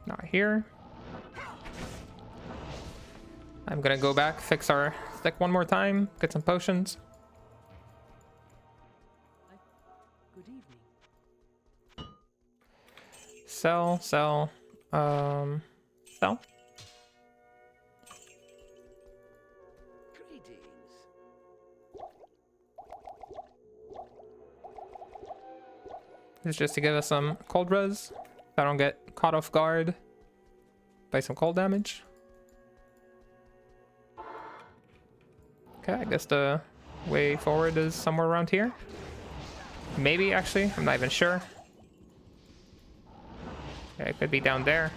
Not here. I'm gonna go back, fix our stick one more time, get some potions. Good evening. Sell. Sell. Greetings. This is just to give us some cold res. So I don't get caught off guard by some cold damage. Okay, I guess the way forward is somewhere around here. Maybe, actually. I'm not even sure. Yeah, it could be down there.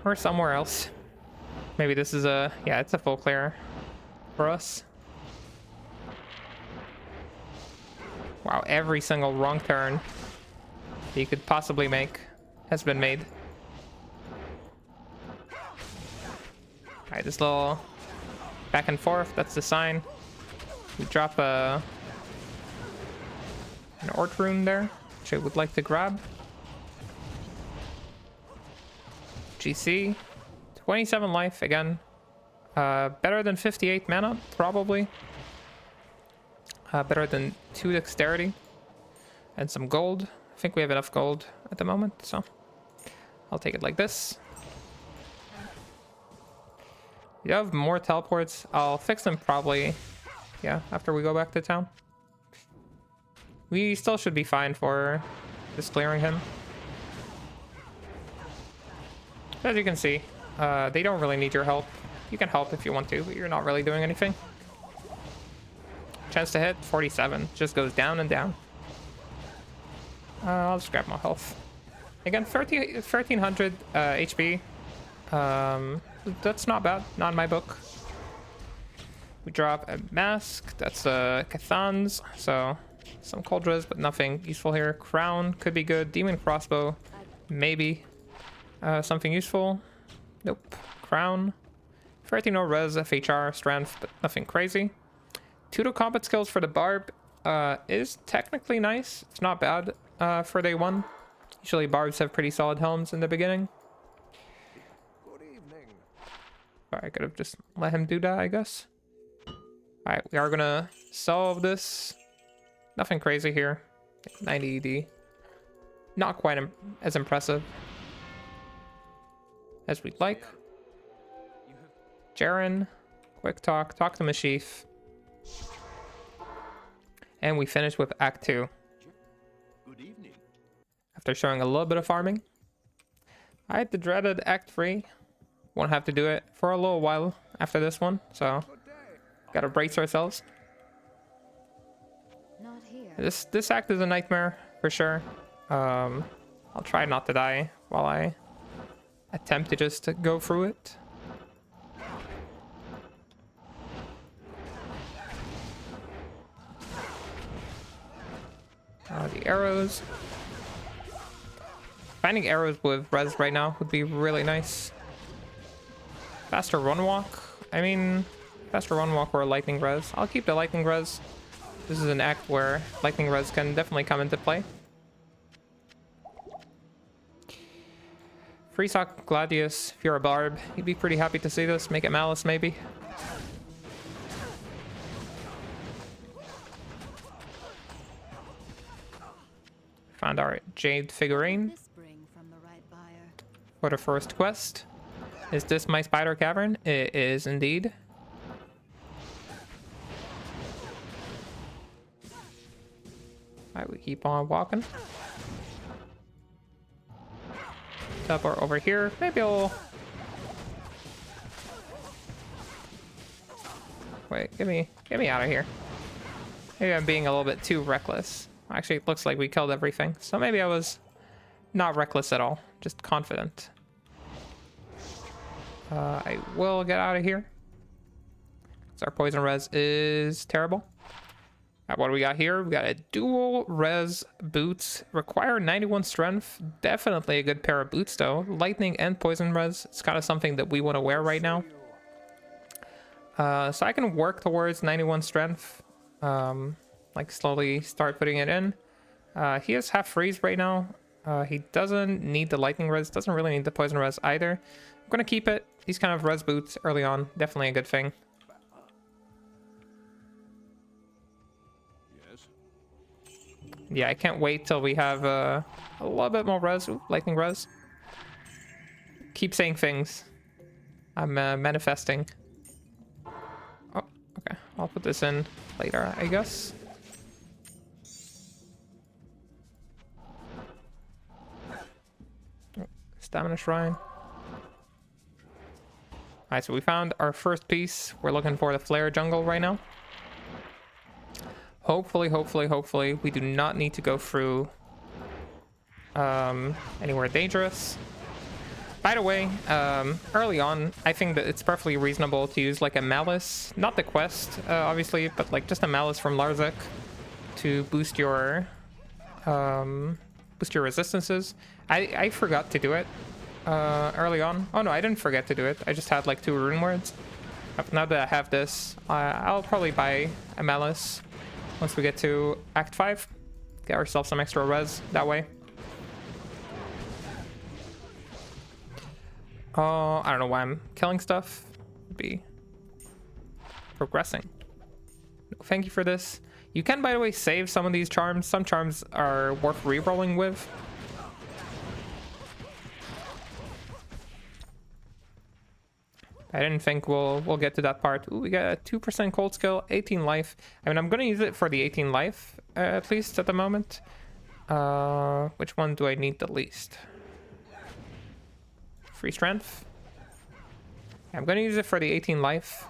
Or somewhere else. Maybe this is a... Yeah, it's a full clear for us. Wow, every single wrong turn that you could possibly make has been made. Alright, this little back and forth, that's the sign. We drop an Ort rune there, which I would like to grab. GC, 27 life again. Better than 58 mana, probably. Better than 2 dexterity. And some gold. I think we have enough gold at the moment, so I'll take it like this. You have more teleports. I'll fix them probably, yeah, after we go back to town. We still should be fine for just clearing him. As you can see, they don't really need your help. You can help if you want to, but you're not really doing anything. Which Chance to hit, 47. Just goes down and down. I'll just grab my health. Again, 1300 HP. That's not bad, not in my book. We drop a mask, that's Cathan's, so some cold res, but nothing useful here. Crown could be good, demon crossbow, maybe. Something useful, nope. Crown, 13 no res, FHR, strength, but nothing crazy. 2 combat skills for the Barb is technically nice, it's not bad for day 1. Usually Barbs have pretty solid helms in the beginning. Good evening. I could have just let him do that, I guess. Alright, we are gonna solve this. Nothing crazy here. 90 ED. Not quite as impressive as we'd like. Jaren, quick talk to Mephisto. And we finish with Act 2. Good evening. After showing a little bit of farming. I had the dreaded Act 3. Won't have to do it for a little while after this one, so Good day. gotta brace ourselves. Not here. This act is a nightmare for sure. I'll try not to die while I attempt to just go through it. The arrows. Finding arrows with res right now would be really nice. Faster run walk. I mean, faster run walk or lightning res. I'll keep the lightning res. This is an act where lightning res can definitely come into play. Freesock Gladius, if you're a Barb, you'd be pretty happy to see this. Make it Malice, maybe. Found our Jade figurine This bring from the right buyer. for the first quest. Is this my spider cavern? It is indeed. Alright, we keep on walking. Teleport over here. Maybe I'll... Wait, get me out of here. Maybe I'm being a little bit too reckless. Actually, it looks like we killed everything. So maybe I was not reckless at all. Just confident. I will get out of here. So our poison res is terrible. What do we got here? We got a dual res boots. Require 91 strength. Definitely a good pair of boots though. Lightning and poison res. It's kind of something that we want to wear right now. So I can work towards 91 strength. Like slowly start putting it in. He has half freeze right now. He doesn't need the lightning res. Doesn't really need the poison res either. I'm gonna keep it. These kind of res boots early on. Definitely a good thing. Yeah, I can't wait till we have a little bit more res. Ooh, lightning res. Keep saying things. I'm manifesting. Oh, okay. I'll put this in later, I guess. Oh, stamina shrine. Alright, so we found our first piece. We're looking for the Flayer jungle right now. Hopefully, we do not need to go through anywhere dangerous. By the way, early on, I think that it's perfectly reasonable to use like a Malice, not the quest, obviously, but like just a Malice from Larzek to boost your resistances. I forgot to do it early on. Oh no, I didn't forget to do it. I just had like 2 rune words. Now that I have this, I'll probably buy a Malice once we get to Act 5. Get ourselves some extra res that way. I don't know why I'm killing stuff. Be progressing. No, thank you for this. You can, by the way, save some of these charms. Some charms are worth re-rolling with. I didn't think we'll get to that part. Ooh, we got a 2% cold skill, 18 life. I mean, I'm gonna use it for the 18 life, at least at the moment. Which one do I need the least? Free strength. I'm gonna use it for the 18 life.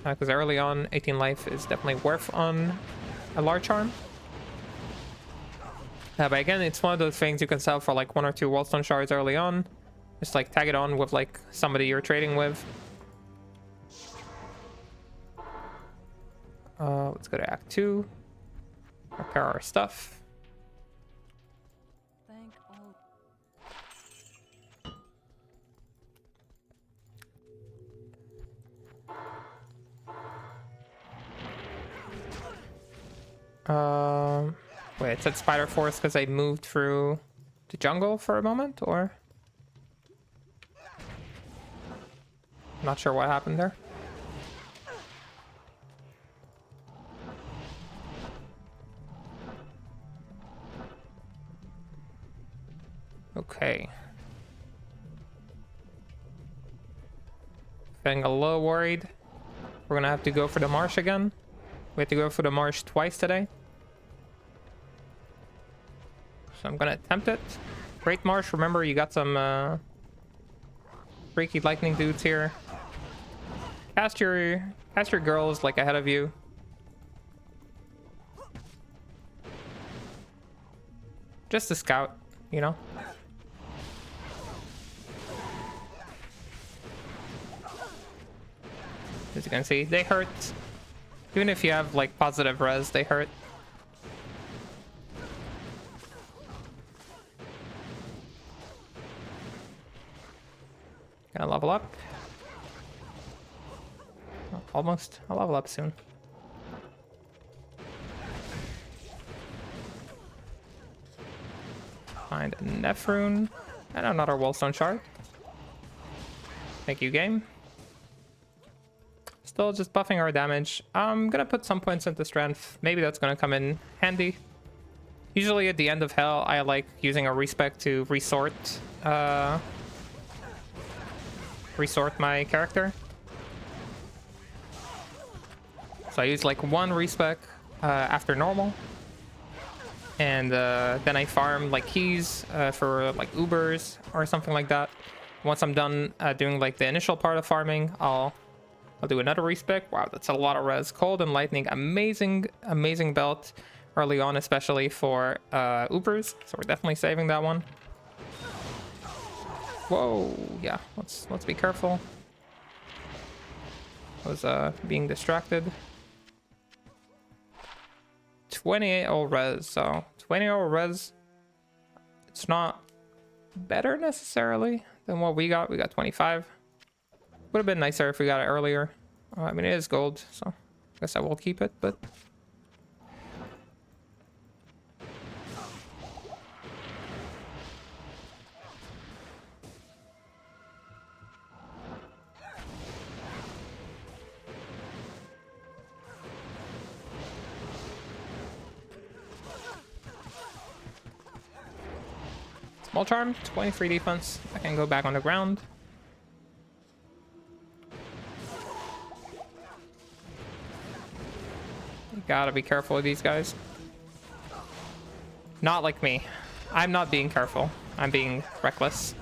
because early on 18 life is definitely worth on a large arm. But again, it's one of those things you can sell for like 1 or 2 Wallstone shards early on. Just like tag it on with like somebody you're trading with. Let's go to Act 2. Repair our stuff. Thank all. Wait, it said Spider Force because I moved through the jungle for a moment, or? Not sure what happened there. Okay. Feeling a little worried. We're gonna have to go for the marsh again. We have to go for the marsh twice today. So I'm gonna attempt it. Great marsh, remember you got some freaky lightning dudes here. Cast your girls like ahead of you. Just a scout, you know. As you can see, they hurt. Even if you have like positive res, they hurt. Gonna level up. Oh, almost. I'll level up soon. Find a Nephrune and another Wallstone shard. Thank you, game. Still just buffing our damage. I'm gonna put some points into strength. Maybe that's gonna come in handy. Usually at the end of Hell, I like using a respec to resort my character. So I use like 1 respec after normal. And then I farm like keys for like Ubers or something like that. Once I'm done doing like the initial part of farming, I'll do another respec. Wow, that's a lot of res. Cold and Lightning, amazing belt early on, especially for Ubers. So we're definitely saving that one. Whoa, yeah, let's be careful. I was being distracted. 28 ult res, so 20 ult res. It's not better necessarily than what we got. We got 25. Would have been nicer if we got it earlier. I mean, it is gold, so I guess I will keep it, but small charm, 23 defense. I can go back on the ground. You gotta be careful with these guys. Not like me. I'm not being careful. I'm being reckless.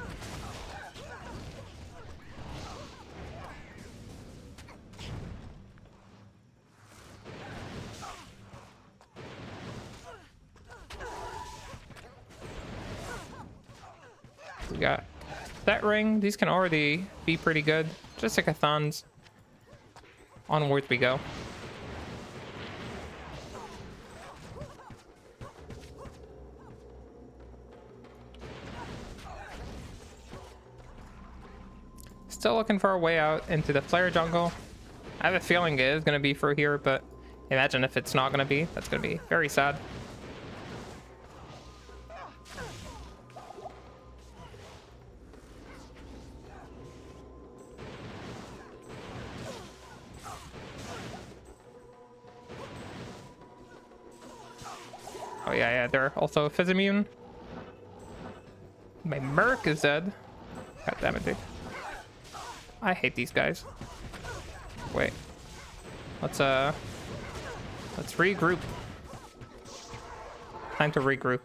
We got that ring. These can already be pretty good. Just like hackathons. Onward we go. Still looking for a way out into the Flayer jungle. I have a feeling it is going to be through here, but imagine if it's not going to be. That's going to be very sad. Oh yeah, they're also fizz immune. My Merc is dead. God damn it, dude. I hate these guys. Wait. Let's regroup. Time to regroup.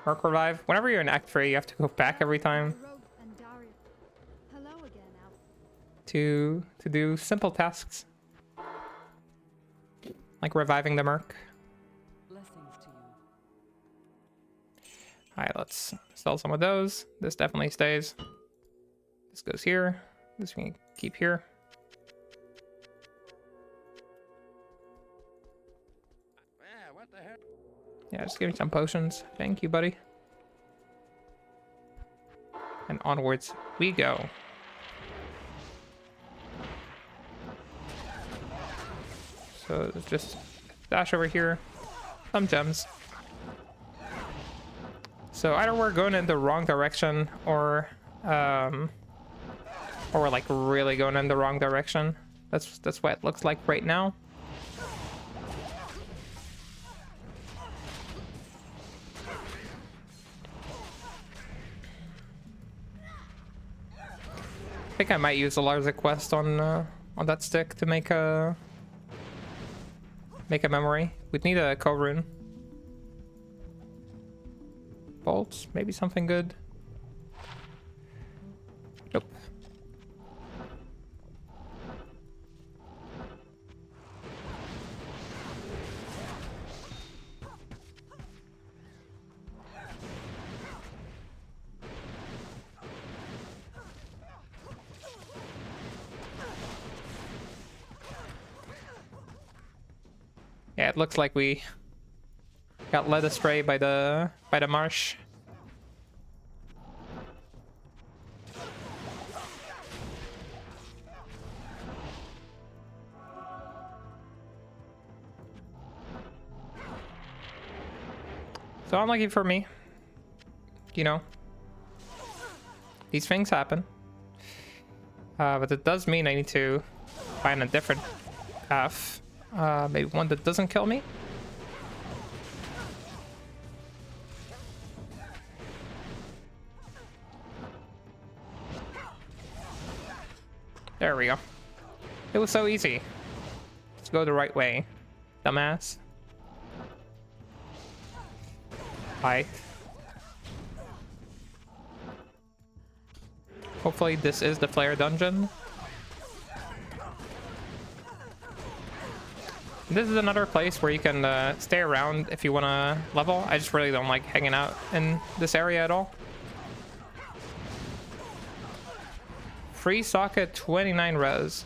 Merc revive. Whenever you're in Act 3, you have to go back every time. to do simple tasks like reviving the merc. Blessings to you. Alright, let's sell some of those. This definitely stays. This goes here. This we can keep here. What the hell? Yeah, just give me some potions. Thank you, buddy. And onwards we go. So there's just dash over here. Some gems. So either we're going in the wrong direction or we're like really going in the wrong direction. That's what it looks like right now. I think I might use a larger quest on that stick to make a memory. We'd need a Cavern. Bolts, maybe something good. Nope. Yeah, it looks like we got led astray by the marsh. So unlucky for me. You know, these things happen. But it does mean I need to find a different path. Maybe one that doesn't kill me. There we go. It was so easy. Let's go the right way, dumbass. Hi. Hopefully this is the Flayer Dungeon. This is another place where you can stay around if you want to level. I just really don't like hanging out in this area at all. Free socket, 29 res.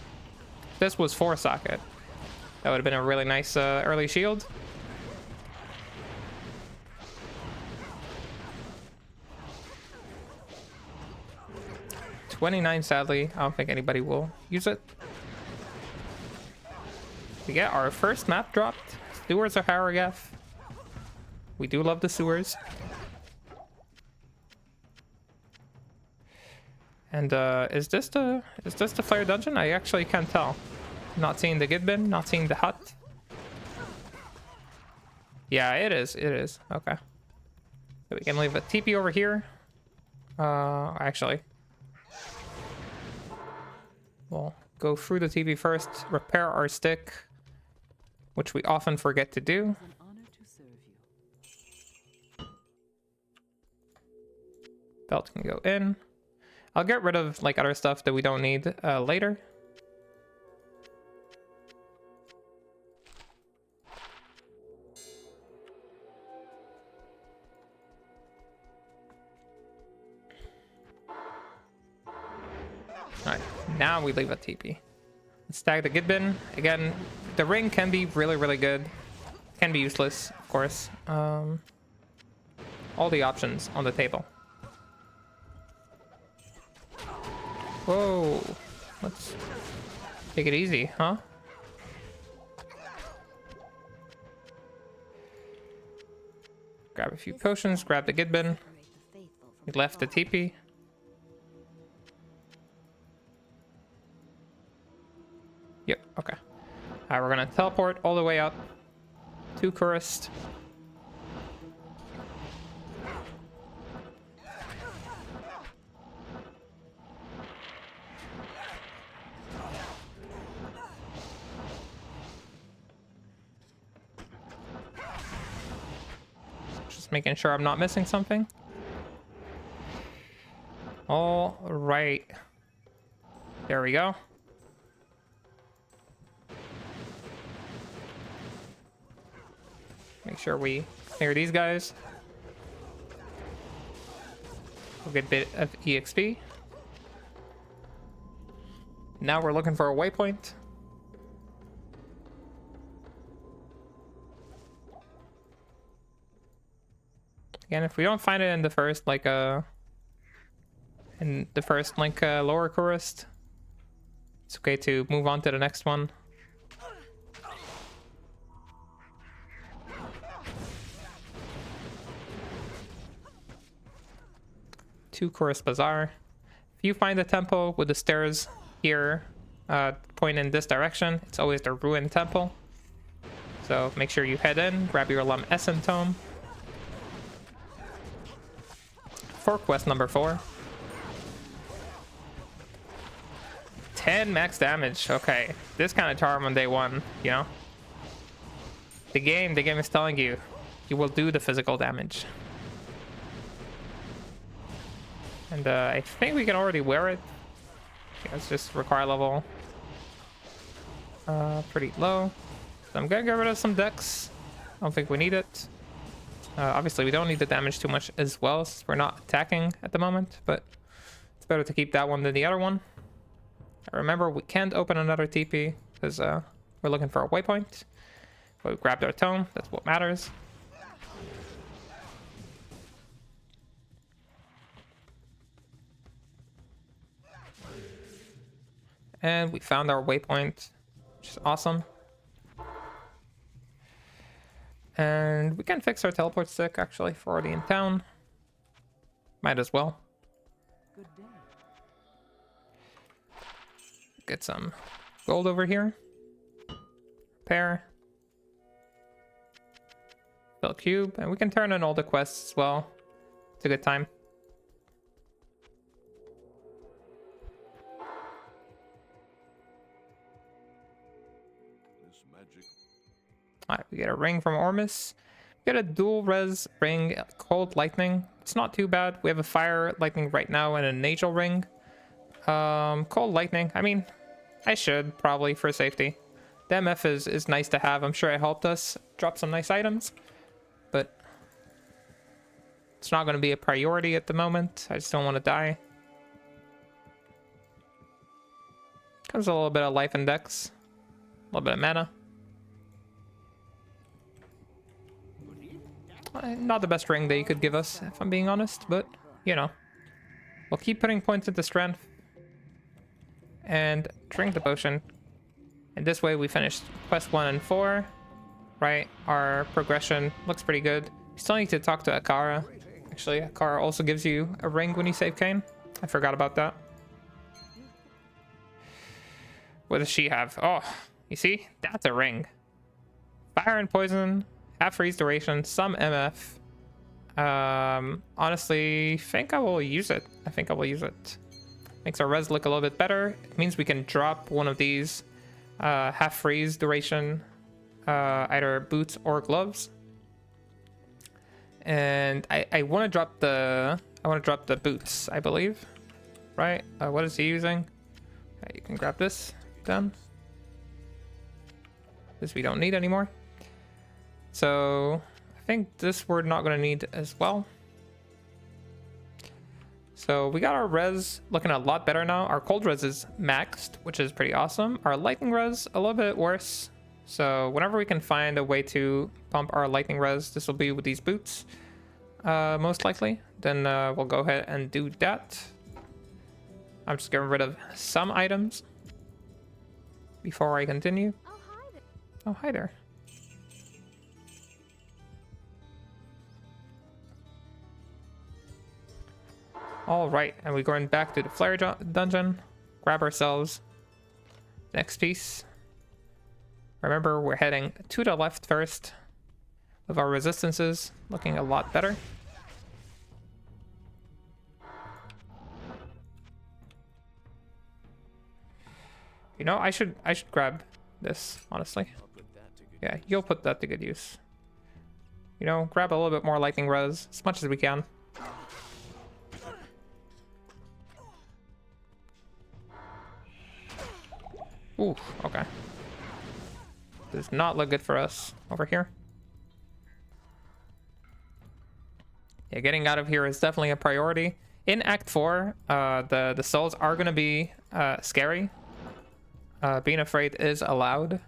This was 4 socket. That would have been a really nice early shield. $29, sadly. I don't think anybody will use it. We get our first map dropped. Sewers of Harrogate. We do love the sewers. And is this the Flayer Dungeon? I actually can't tell. Not seeing the Gidbin, not seeing the hut. Yeah, it is. It is. Okay. So we can leave a TP over here. Actually, we'll go through the TP first. Repair our stick, which we often forget to do. It's an honor to serve you. Belt can go in. I'll get rid of like other stuff that we don't need later. Alright, now we leave a TP. Let's tag the Gidbin. Again, the ring can be really, really good. Can be useless, of course. All the options on the table. Whoa. Let's take it easy, huh? Grab a few potions, grab the Gidbin. We left the TP. Yep, okay. Alright, we're gonna teleport all the way up to Kurist. Just making sure I'm not missing something. All right. There we go. Make sure we clear these guys. A good bit of EXP. Now we're looking for a waypoint. Again, if we don't find it in the first lower chorus, it's okay to move on to the next one. Two Chorus Bazaar. If you find a temple with the stairs here, point in this direction, it's always the ruined temple. So make sure you head in, grab your Lam Essen tome. For quest number 4. 10 max damage. Okay, this kind of charm on day 1, you know. The game is telling you, you will do the physical damage. And I think we can already wear it. Yeah, it's just require level pretty low. So I'm gonna get rid of some decks. I don't think we need it. Obviously, we don't need the damage too much as well, since we're not attacking at the moment, but it's better to keep that one than the other one. Remember, we can't open another TP because we're looking for a waypoint. But we grabbed our tome, that's what matters. And we found our waypoint, which is awesome. And we can fix our teleport stick, actually, if we're already in town. Might as well. Good day. Get some gold over here. Repair. Fill cube. And we can turn in all the quests as well. It's a good time. Alright, we get a ring from Ormus. We get a dual res ring, cold lightning. It's not too bad. We have a fire lightning right now and a nasal ring. Cold lightning. I mean, I should probably for safety. The MF is nice to have. I'm sure it helped us drop some nice items, but it's not going to be a priority at the moment. I just don't want to die. Comes a little bit of life index, a little bit of mana. Not the best ring that you could give us, if I'm being honest, but, you know. We'll keep putting points into strength. And drink the potion. And this way we finished quest 1 and 4. Right? Our progression looks pretty good. We still need to talk to Akara. Actually, Akara also gives you a ring when you save Cain. I forgot about that. What does she have? Oh, you see? That's a ring. Fire and poison. Half freeze duration, some MF. Honestly, think I will use it. I think I will use it. Makes our res look a little bit better. It means we can drop one of these half freeze duration, either boots or gloves. And I want to drop the boots, I believe. Right? What is he using? You can grab this down. This we don't need anymore. So I think this we're not going to need as well. So we got our res looking a lot better now. Our cold res is maxed, which is pretty awesome. Our lightning res a little bit worse. So whenever we can find a way to pump our lightning res, this will be with these boots, most likely. Then we'll go ahead and do that. I'm just getting rid of some items before I continue. Oh, hi there. All right, and we're going back to the Flayer Dungeon. Grab ourselves next piece. Remember, we're heading to the left first with our resistances looking a lot better. You know, I should grab this, honestly. Yeah, you'll put that to good use. You know, grab a little bit more lightning res as much as we can. Ooh, okay. Does not look good for us over here. Yeah, getting out of here is definitely a priority. In Act 4, the souls are going to be scary. Being afraid is allowed.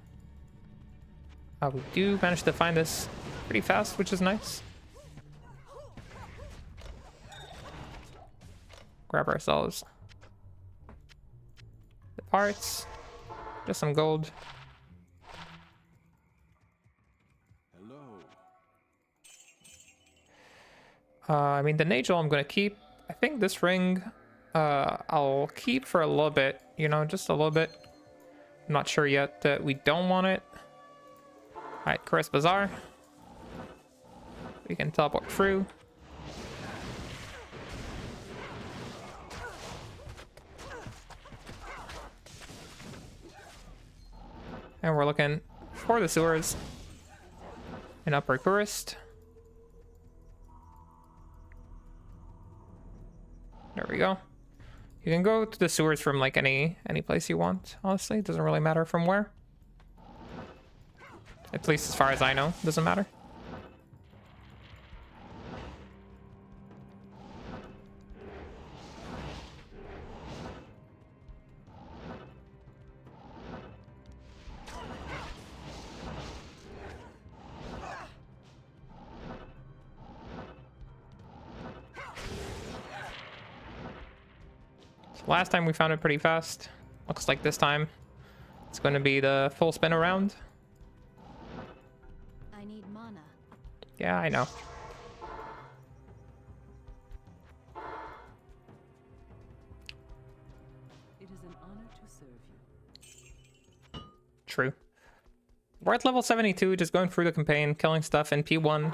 We do manage to find this pretty fast, which is nice. Grab ourselves the parts. Just some gold. I mean, the Nagel I'm going to keep. I think this ring I'll keep for a little bit, you know, just a little bit. I'm not sure yet that we don't want it. Alright, Chris Bazaar. We can teleport through. And we're looking for the sewers in Upper Kurist. There we go. You can go to the sewers from like any place you want, honestly. It doesn't really matter from where. At least as far as I know, doesn't matter. Last time we found it pretty fast. Looks like this time it's going to be the full spin around. I need mana. Yeah, I know. It is an honor to serve you. True. We're at level 72, just going through the campaign, killing stuff in P1.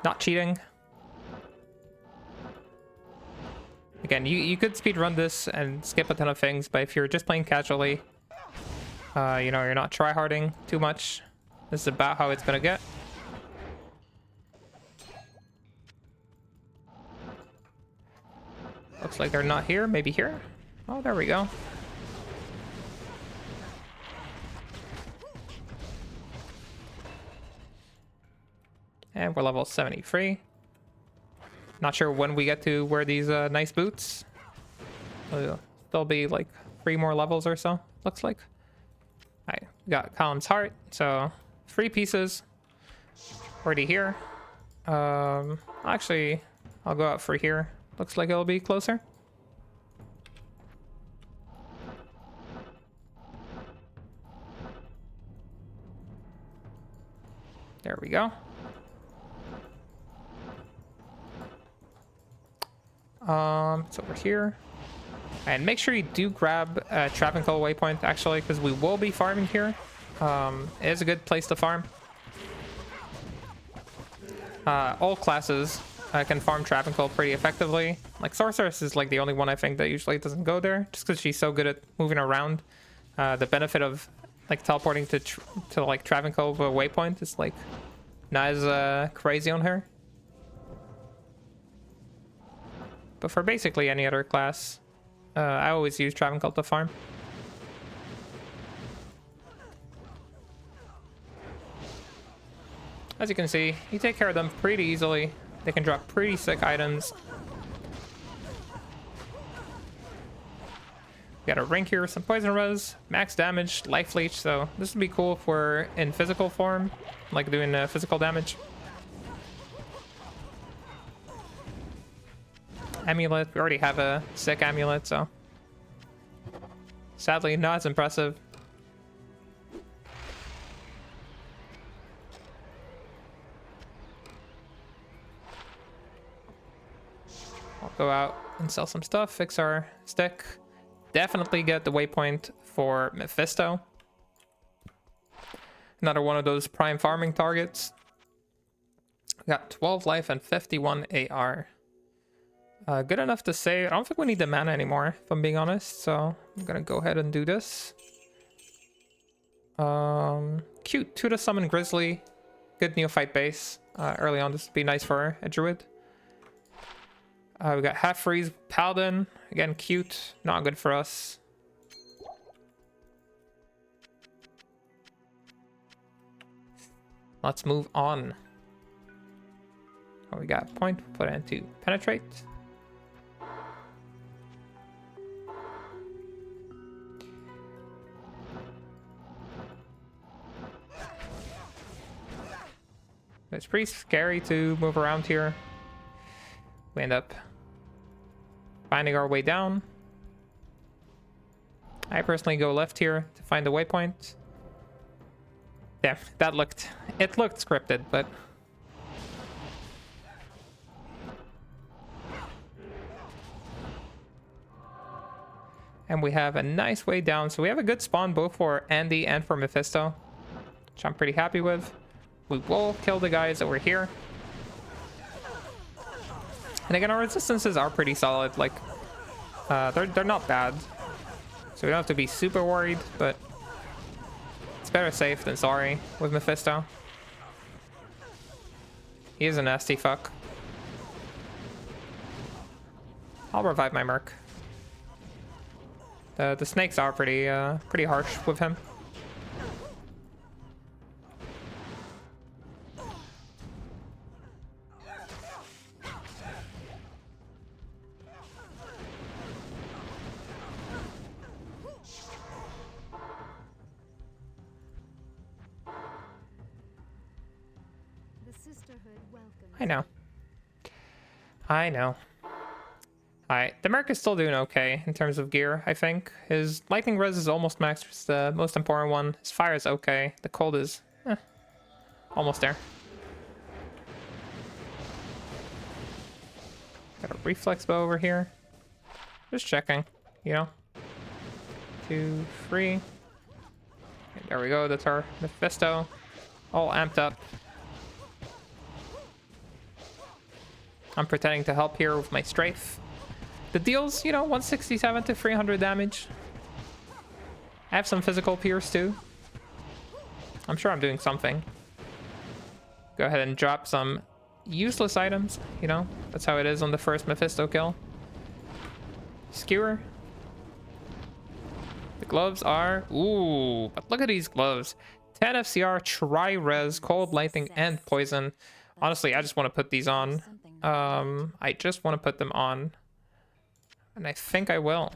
Not cheating. Again, you could speedrun this and skip a ton of things, but if you're just playing casually, you know, you're not tryharding too much, this is about how it's gonna get. Looks like they're not here. Maybe here? Oh, there we go. And we're level 73. Not sure when we get to wear these nice boots. There'll be like 3 more levels or so, looks like. Alright, we got Column's Heart, so 3 pieces already here. Actually, I'll go out for here. Looks like it'll be closer. There we go. It's over here. And make sure you do grab Travancore waypoint, actually, because we will be farming here. It is a good place to farm. All classes can farm Travancore pretty effectively. Like, Sorceress is like the only one I think that usually doesn't go there, just because she's so good at moving around. The benefit of like teleporting to like Travancore waypoint is like not as crazy on her. But for basically any other class, I always use Travancore to farm. As you can see, you take care of them pretty easily. They can drop pretty sick items. We got a rank here, some poison res, max damage, life leech, so this would be cool if we're in physical form, like doing physical damage. Amulet, we already have a sick amulet, so sadly not as impressive. I'll go out and sell some stuff, fix our stick. Definitely get the waypoint for Mephisto. Another one of those prime farming targets. We got 12 life and 51 AR. Good enough to save. I don't think we need the mana anymore, if I'm being honest. So I'm gonna go ahead and do this. Cute. 2 to summon Grizzly. Good neophyte base. Early on, this would be nice for a druid. We got half freeze Paladin. Again, cute. Not good for us. Let's move on. When we got a point, put it into penetrate. It's pretty scary to move around here. We end up finding our way down. I personally go left here to find the waypoint. Yeah, it looked scripted, but and we have a nice way down. So we have a good spawn both for Andy and for Mephisto, which I'm pretty happy with. We will kill the guys over here. And again, our resistances are pretty solid. Like, they're not bad. So we don't have to be super worried, but it's better safe than sorry with Mephisto. He is a nasty fuck. I'll revive my merc. The snakes are pretty harsh with him. I know. Alright, the Merc is still doing okay in terms of gear, I think. His lightning res is almost maxed, which is the most important one. His fire is okay. The cold is almost there. Got a reflex bow over here. Just checking, you know. 2, 3. And there we go, that's our Mephisto. All amped up. I'm pretending to help here with my strafe. The deals, you know, 167 to 300 damage. I have some physical pierce too. I'm sure I'm doing something. Go ahead and drop some useless items, you know. That's how it is on the first Mephisto kill. Skewer. The gloves are... Ooh, but look at these gloves. 10 FCR, tri-res, cold, lightning, and poison. Honestly, I just want to put these on. I just want to put them on. And I think I will.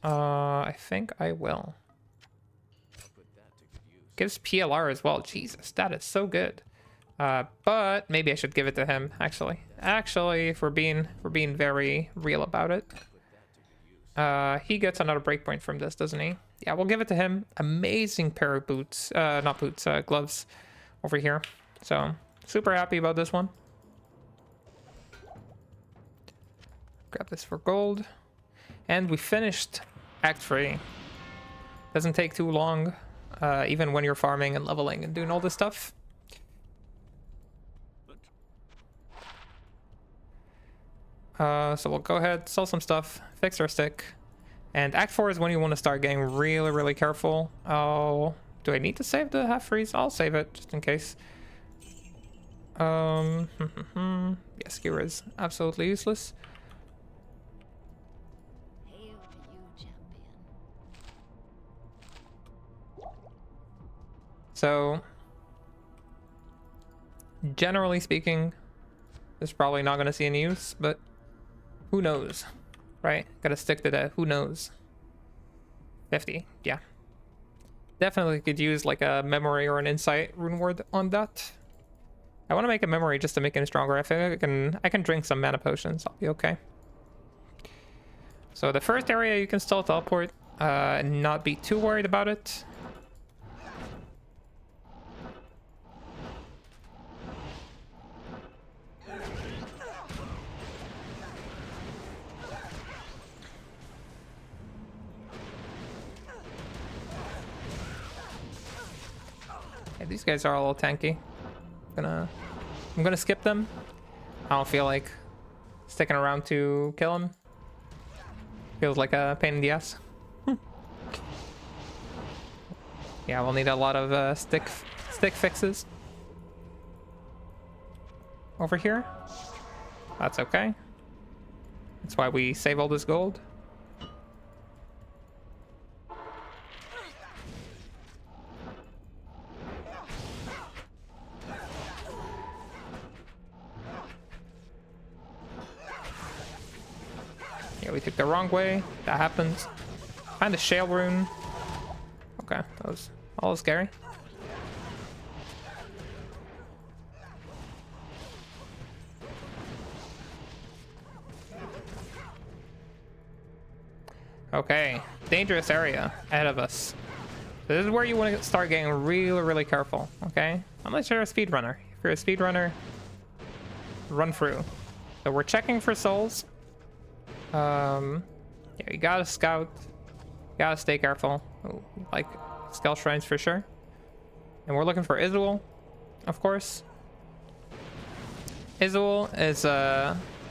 I think I will. Gives PLR as well. Jesus, that is so good. But maybe I should give it to him, actually. Actually, if we're being very real about it. He gets another breakpoint from this, doesn't he? Yeah, we'll give it to him. Amazing pair of boots. Not boots, gloves over here. So, super happy about this one. Grab this for gold. And we finished Act 3. Doesn't take too long, even when you're farming and leveling and doing all this stuff. So we'll go ahead, sell some stuff, fix our stick. And Act 4 is when you want to start getting really, really careful. Oh, do I need to save the half freeze? I'll save it, just in case. Yeah, skewer is absolutely useless. So, generally speaking, this is probably not going to see any use, but who knows, right? Gotta stick to that. Who knows? 50, yeah. Definitely could use like a memory or an insight rune word on that. I want to make a memory just to make it stronger. I think I can drink some mana potions. I'll be okay. So the first area you can still teleport, and not be too worried about it. Yeah, these guys are a little tanky. I'm gonna skip them. I don't feel like sticking around to kill him. Feels like a pain in the ass. Yeah, we'll need a lot of stick fixes. Over here. That's okay. That's why we save all this gold. we took the wrong way. That happens. Find a shale rune. Okay, that was all scary. Okay, dangerous area ahead of us. This is where you want to start getting really, really careful, okay? Unless you're a speedrunner. If you're a speedrunner, run through. So we're checking for souls. Yeah, you gotta scout. Gotta stay careful. Ooh, like skull shrines for sure. And we're looking for Izual, of course. Izual is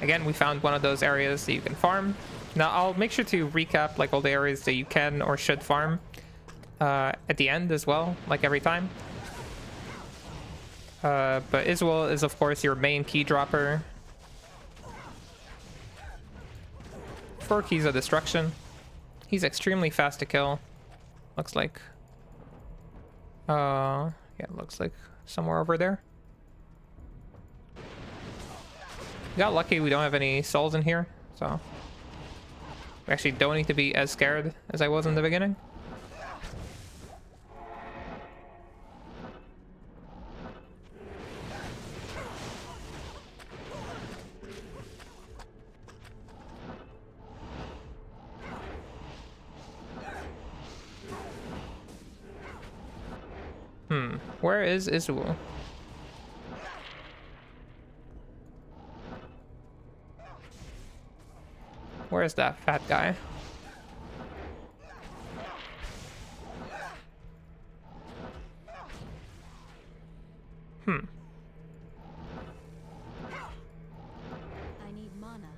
again, we found one of those areas that you can farm. Now I'll make sure to recap like all the areas that you can or should farm at the end as well, like every time. But Izual is of course your main key dropper. 4 keys of destruction. He's extremely fast to kill. Looks like. Yeah, looks like somewhere over there. We got lucky we don't have any souls in here, so we actually don't need to be as scared as I was in the beginning. Where is Izual? Where is that fat guy? I need mana.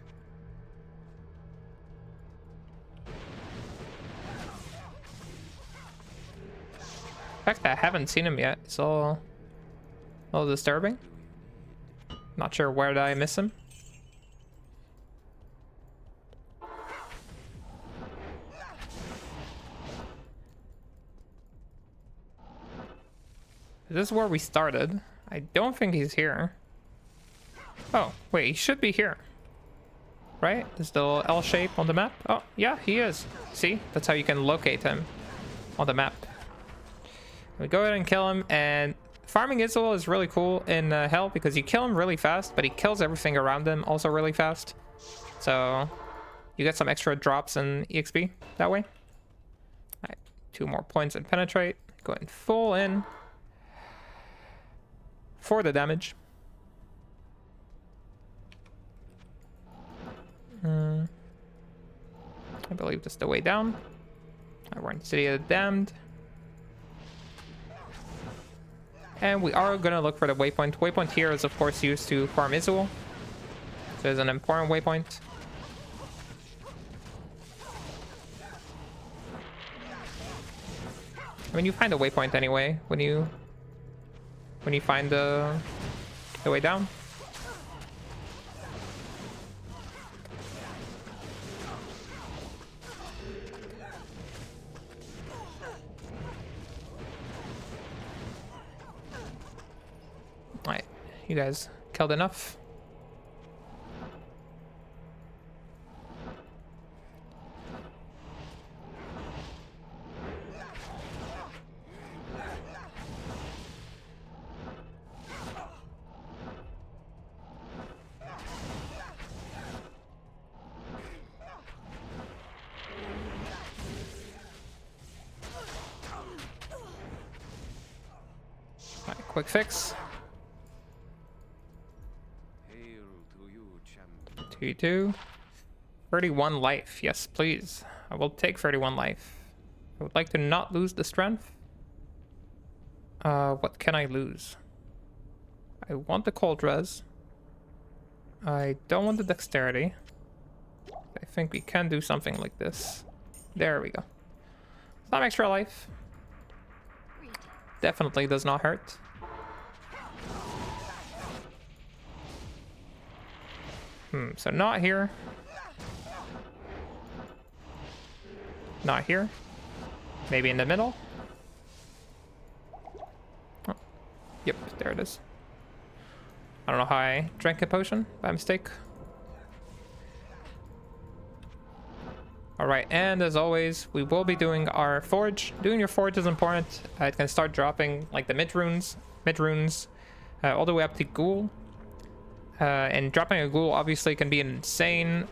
In fact, I haven't seen him yet. It's all disturbing. Not sure where did I miss him. This is where we started. I don't think he's here. Oh, wait, he should be here. Right? This little L shape on the map. Oh, yeah, he is. See? That's how you can locate him on the map. We go ahead and kill him, and farming Izual is really cool in Hell because you kill him really fast, but he kills everything around him also really fast. So you get some extra drops in EXP that way. Alright, 2 more points and penetrate. Going full in for the damage. I believe this is the way down. We're in City of the Damned. And we are going to look for the waypoint. Waypoint here is, of course, used to farm Izual. So it's an important waypoint. I mean, you find a waypoint anyway when you find the way down. Alright, you guys killed enough. Alright, quick fix. 2, 31 life. Yes, please. I will take 31 life. I would like to not lose the strength. What can I lose? I want the cold res. I don't want the dexterity. I think we can do something like this. There we go. Some extra life. Definitely does not hurt. So not here. Not here. Maybe in the middle. Oh. Yep, there it is. I don't know how I drank a potion by mistake. All right, and as always, we will be doing our forge. Doing your forge is important. It can start dropping like the mid runes, all the way up to ghoul. And dropping a ghoul obviously can be an insane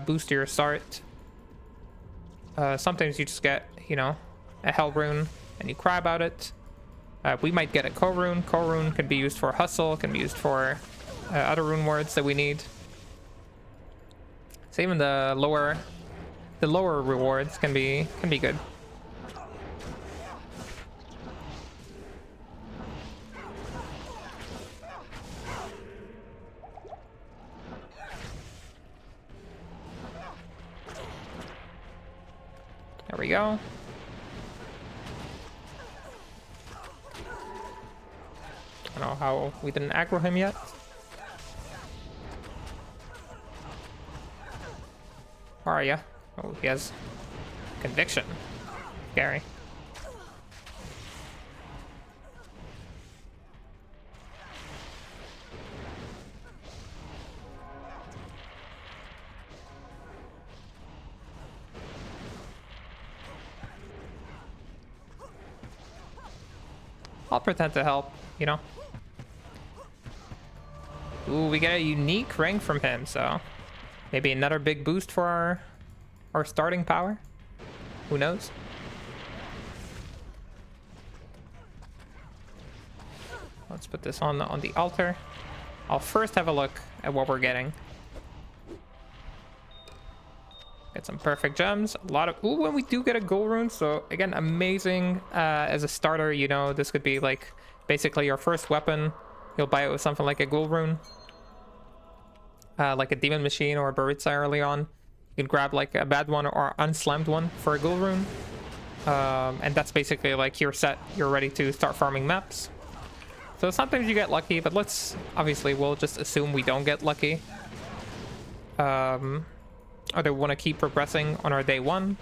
boost to your start. Sometimes you just get, you know, a hell rune and you cry about it. We might get a core rune. Core rune can be used for hustle, can be used for other rune words that we need. So even the lower rewards can be good. There we go. I don't know how we didn't aggro him yet. Where are ya? Oh, he has conviction. Scary. I'll pretend to help, you know. Ooh, we get a unique ring from him, so maybe another big boost for our starting power. Who knows? Let's put this on the altar. I'll first have a look at what we're getting. Get some perfect gems. A lot of... Ooh, when we do get a gold rune. So, again, amazing as a starter. You know, this could be, like, basically your first weapon. You'll buy it with something like a gold rune. Like a demon machine or a Baritza early on. You can grab, like, a bad one or unslammed one for a gold rune. And that's basically, like, you're set. You're ready to start farming maps. So, sometimes you get lucky. But let's... Obviously, we'll just assume we don't get lucky. Or they want to keep progressing on our day one.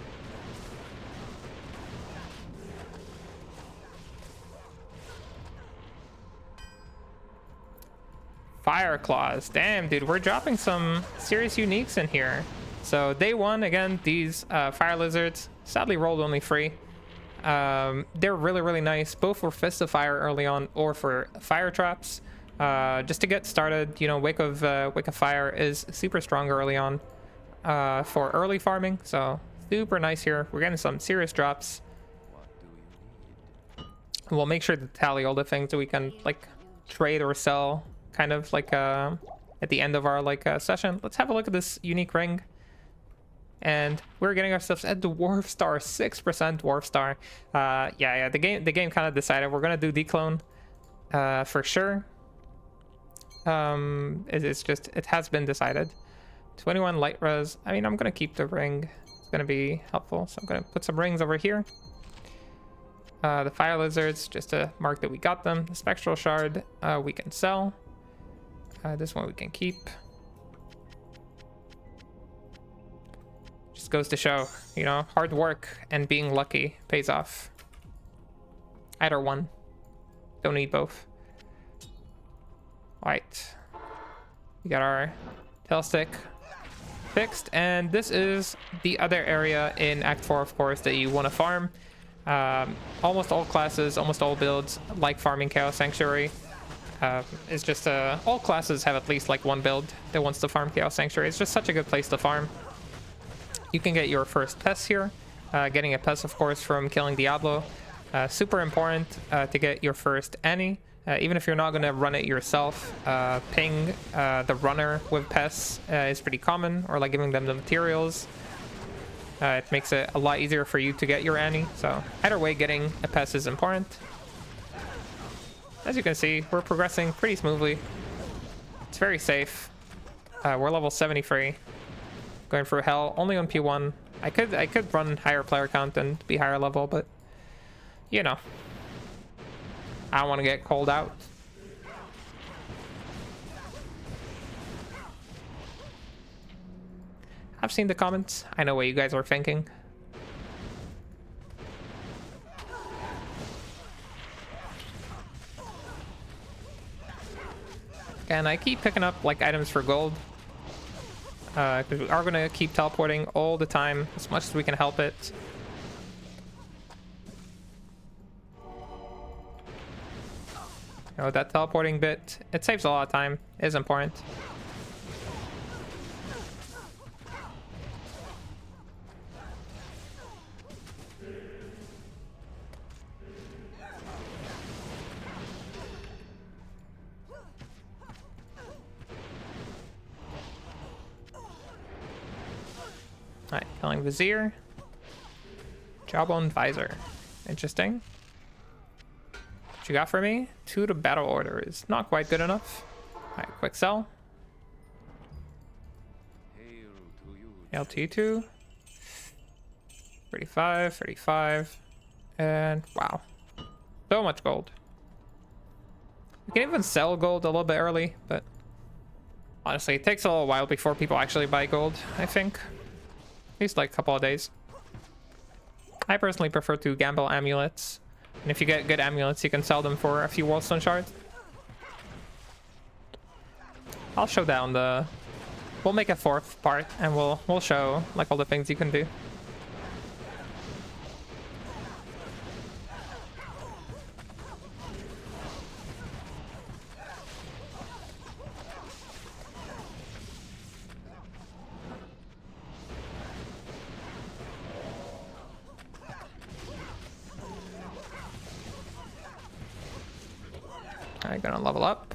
Fire Claws. Damn, dude, we're dropping some serious uniques in here. So day one, again, these fire lizards sadly rolled only 3. They're really nice, both for Fist of Fire early on or for fire traps. Just to get started, you know, Wake of Fire is super strong early on. For early farming, so super nice here. We're getting some serious drops. We'll make sure to tally all the things that we can like trade or sell, kind of like at the end of our like session. Let's have a look at this unique ring, and we're getting ourselves a dwarf star, 6% dwarf star. Yeah, the game kind of decided we're gonna do declone for sure. It has been decided. 21 light res. I mean, I'm gonna keep the ring. It's gonna be helpful, so I'm gonna put some rings over here. The fire lizards, just to mark that we got them. The spectral shard we can sell. This one we can keep. Just goes to show, you know, hard work and being lucky pays off. Either one. Don't need both. Right. We got our tail stick fixed, and this is the other area in Act 4, of course, that you want to farm. Almost all classes, almost all builds like farming Chaos Sanctuary. It's just all classes have at least like one build that wants to farm Chaos Sanctuary. It's just such a good place to farm. You can get your first pest here. Getting a pest, of course, from killing Diablo. Super important to get your first Anya. Even if you're not going to run it yourself, ping the runner with pests is pretty common, or like giving them the materials. It makes it a lot easier for you to get your Anya. So either way, getting a pest is important. As you can see, we're progressing pretty smoothly. It's very safe. We're level 73. Going through hell only on P1. I could run higher player count and be higher level, but you know, I don't want to get called out. I've seen the comments. I know what you guys are thinking. And I keep picking up like items for gold. because we are going to keep teleporting all the time as much as we can help it. You know, that teleporting bit, it saves a lot of time, is important. Alright, killing Vizier. Jawbone Visor. Interesting. What you got for me? 2 to battle order is not quite good enough. Alright, quick sell. Hail to you 2. 35, 35. And wow. So much gold. We can even sell gold a little bit early, but honestly, it takes a little while before people actually buy gold, I think. At least like a couple of days. I personally prefer to gamble amulets. And if you get good amulets, you can sell them for a few Worldstone shards. I'll show down the... We'll make a 4th part and we'll show like all the things you can do. Alright, gonna level up.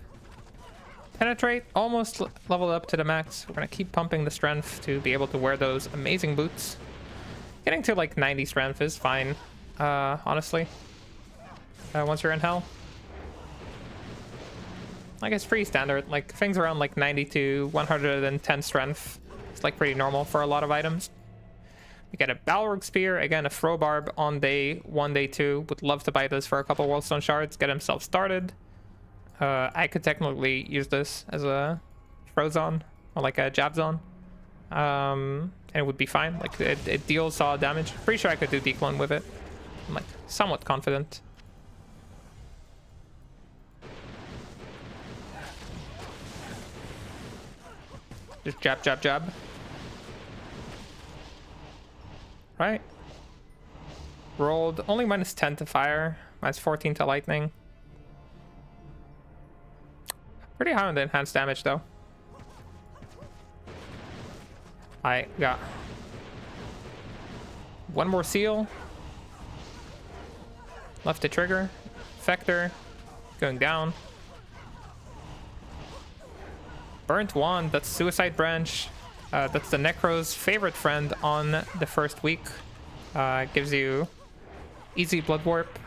Penetrate, almost leveled up to the max. We're gonna keep pumping the strength to be able to wear those amazing boots. Getting to like 90 strength is fine, honestly. Once you're in hell. Like it's pretty standard, like things around like 90 to 110 strength. It's like pretty normal for a lot of items. We get a Balrog Spear, again a Throw Barb on day 1, day 2. Would love to buy this for a couple Worldstone shards, get himself started. I could technically use this as a Frozone or like a Jabzone. And it would be fine. Like it deals solid damage. Pretty sure I could do Declone with it. I'm like somewhat confident. Just jab, jab, jab. Right. Rolled only -10 to fire, -14 to lightning. Pretty high on the enhanced damage though. I got 1 more seal. Left to trigger. Effector. Going down. Burnt Wand, that's Suicide Branch. That's the Necro's favorite friend on the first week. Gives you easy blood warp.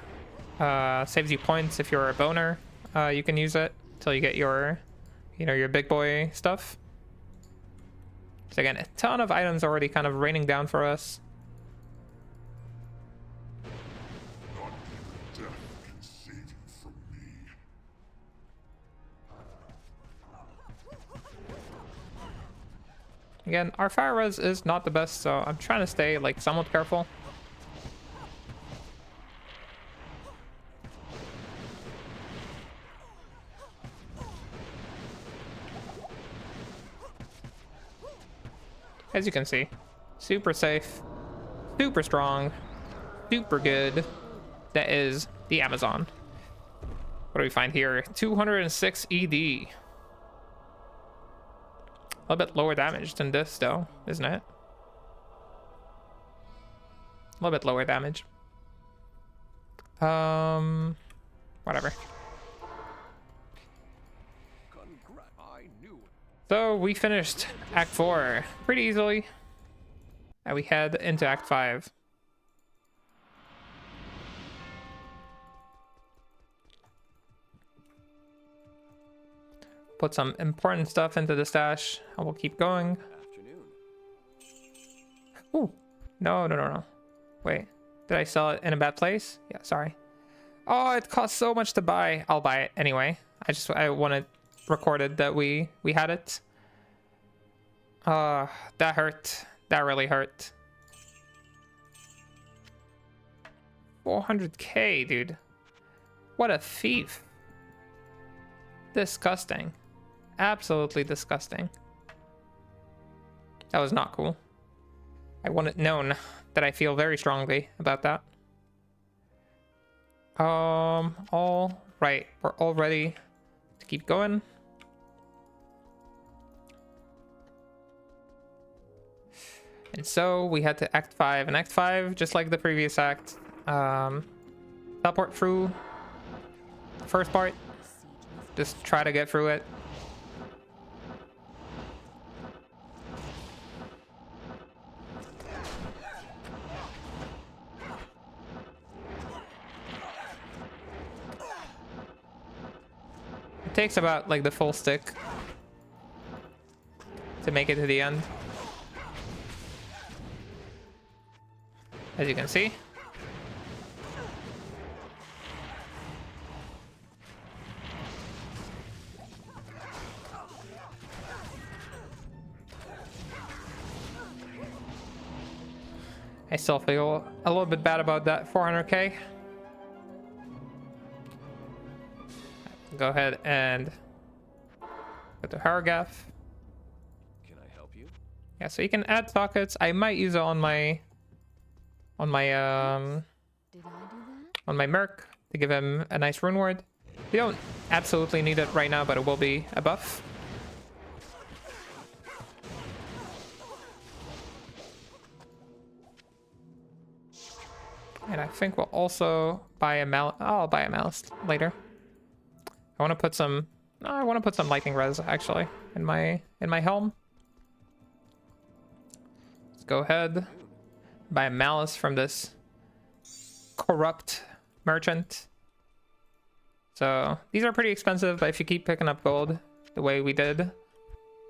Saves you points if you're a boner. You can use it until you get your, you know, your big boy stuff. So again, a ton of items already kind of raining down for us. Not even death can save you from me. Again, our fire res is not the best, so I'm trying to stay like somewhat careful. As you can see, super safe, super strong, super good. That is the Amazon. What do we find here? 206 ED. A little bit lower damage than this though, isn't it? A little bit lower damage. Whatever. I knew it. So we finished Act 4 pretty easily. And we head into Act 5. Put some important stuff into the stash and we'll keep going. Afternoon. Ooh. No. Wait. Did I sell it in a bad place? Yeah, sorry. Oh, it costs so much to buy. I'll buy it anyway. I wanted recorded that we had it. That hurt. That really hurt. 400k, dude. What a thief. Disgusting. Absolutely disgusting. That was not cool. I want it known that I feel very strongly about that. All right, we're all ready to keep going. And so we had to Act 5. And Act 5, just like the previous act, teleport through the first part. Just try to get through it. It takes about like the full stick to make it to the end. As you can see. I still feel a little bit bad about that 400k. Go ahead and go to Haragath. Can I help you? Yeah, so you can add sockets. I might use it on my Did I do that? on my Merc to give him a nice rune ward. We don't absolutely need it right now, but it will be a buff. And I think we'll also buy a I'll buy a Malice later. I want to put some. I want to put some lightning res actually in my helm. Let's go ahead, buy a Malice from this corrupt merchant. So these are pretty expensive, but if you keep picking up gold the way we did,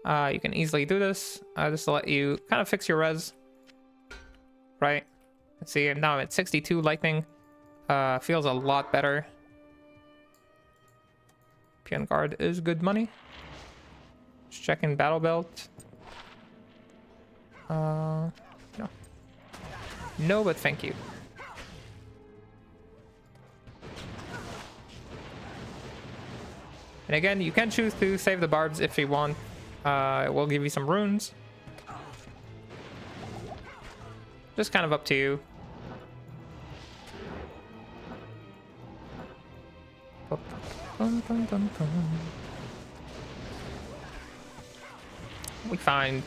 you can easily do this. Just to let you kind of fix your res. Right. Let's see. Now I'm at 62 lightning. Feels a lot better. Pion guard is good money. Just checking battle belt. No. No, but thank you. And again, you can choose to save the barbs if you want. It will give you some runes. Just kind of up to you. We find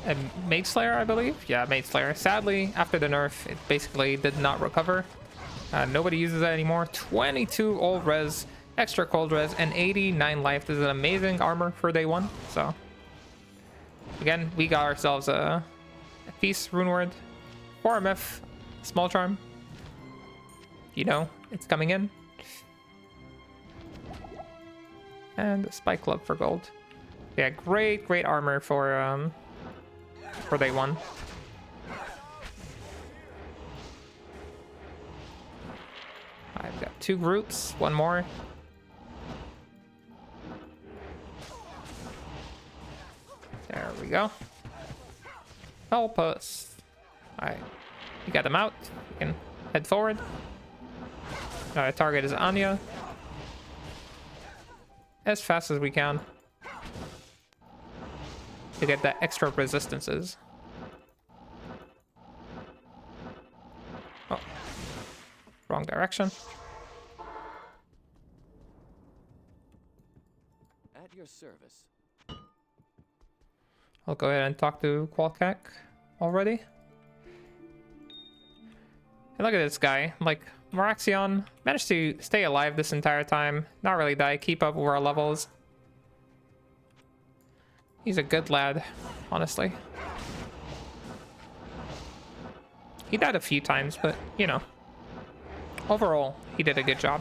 a Mage Slayer, I believe. Yeah, Mage Slayer. Sadly, after the nerf, it basically did not recover. Nobody uses that anymore. 22 old res, extra cold res, and 89 life. This is an amazing armor for day one. So, again, we got ourselves a Peace Rune Word, 4 MF, Small Charm. You know, it's coming in. And a Spike Club for gold. Yeah, great armor for day one. I've got 2 groups, 1 more. There we go. Help us. Alright. You got them out. You can head forward. Our target is Anya. As fast as we can. To get that extra resistances. Oh. Wrong direction. At your service. I'll go ahead and talk to Qualcac already. And look at this guy. Like, Moraxion managed to stay alive this entire time. Not really die. Keep up with our levels. He's a good lad, honestly. He died a few times, but, you know. Overall, he did a good job.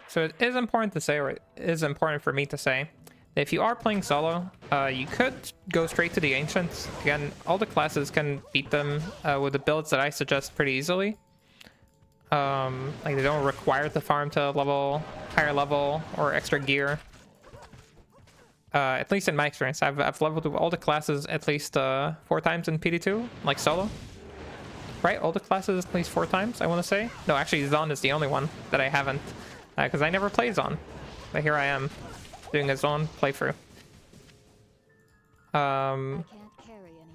So it is important to say, or it is important for me to say, that if you are playing solo, you could go straight to the Ancients. Again, all the classes can beat them with the builds that I suggest pretty easily. Like they don't require to farm to higher level or extra gear. At least in my experience, I've leveled with all the classes at least 4 times in PD2, like solo. right? All the classes at least 4 times, I want to say. No, actually, Zon is the only one that I haven't, because I never play Zon. But here I am, doing a Zon playthrough. I can't carry anymore.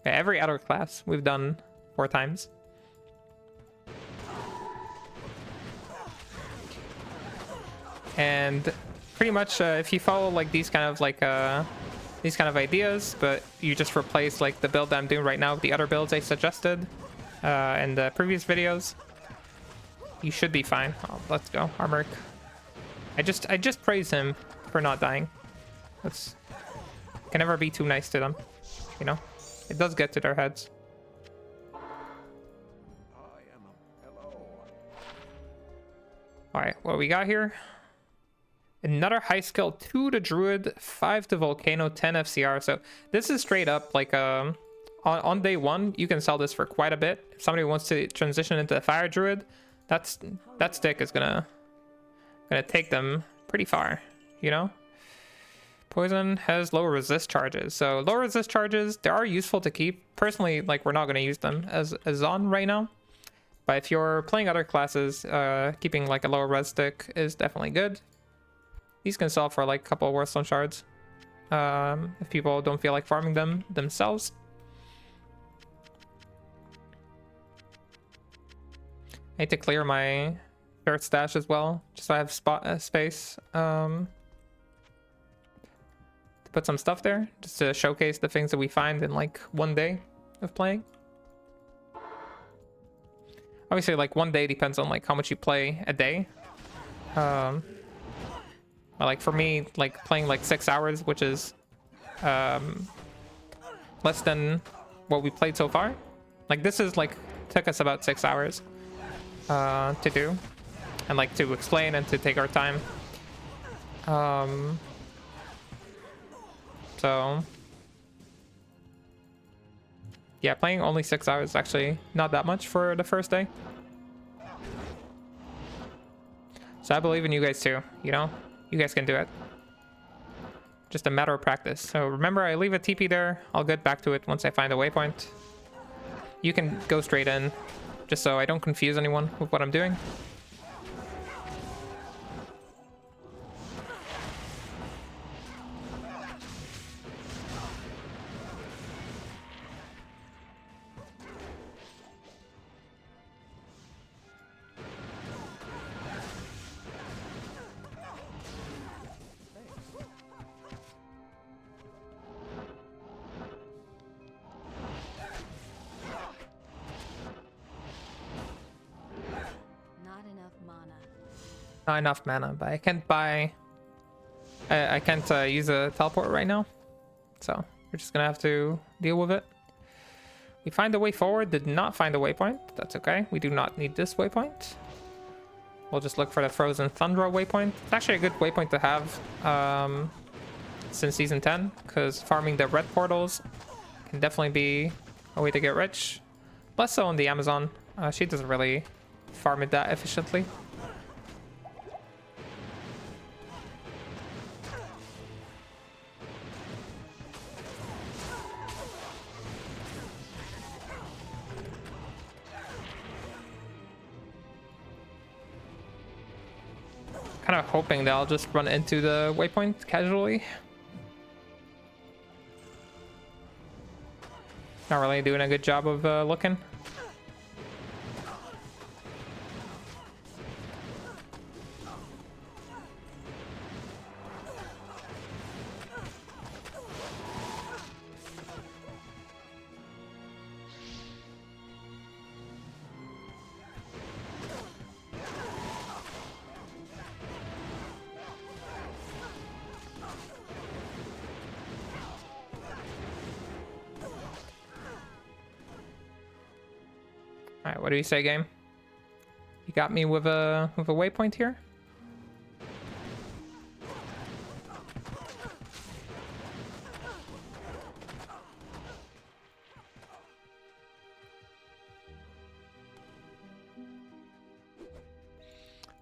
Yeah, every other class we've done 4 times. And pretty much if you follow like these kind of ideas, but you just replace like the build that I'm doing right now with the other builds I suggested in the previous videos, you should be fine. Oh, let's go, Armoric. I just praise him for not dying. That's, can never be too nice to them, you know. It does get to their heads. All right, what we got here? Another high skill, 2 to Druid, 5 to Volcano, 10 FCR. So this is straight up like on day 1, you can sell this for quite a bit. If somebody wants to transition into a Fire Druid, that stick is gonna take them pretty far, you know. Poison has low resist charges, so low resist charges, they are useful to keep. Personally, like, we're not going to use them as on right now, but if you're playing other classes, keeping like a lower res stick is definitely good. These can sell for like a couple of Warstone shards if people don't feel like farming them themselves. I need to clear my dirt stash as well, just so I have space to put some stuff there, just to showcase the things that we find in like 1 day of playing. Obviously, like 1 day depends on like how much you play a day. But like for me, like playing like 6 hours, which is less than what we played so far. Like this is like took us about 6 hours to do, and like to explain and to take our time. So yeah, playing only 6 hours is actually not that much for the first day. So I believe in you guys too, you know? You guys can do it. Just a matter of practice. So remember, I leave a TP there. I'll get back to it once I find a waypoint. You can go straight in, just so I don't confuse anyone with what I'm doing. Not enough mana, but I can't buy. I can't use a teleport right now, so we're just gonna have to deal with it. We find a way forward. Did not find a waypoint. That's okay. We do not need this waypoint. We'll just look for the Frozen Tundra waypoint. It's actually a good waypoint to have since season 10, because farming the red portals can definitely be a way to get rich. Less so on the Amazon. She doesn't really farm it that efficiently. Kind of hoping that I'll just run into the waypoint casually. Not really doing a good job of looking. Alright, what do you say, game? You got me with a waypoint here?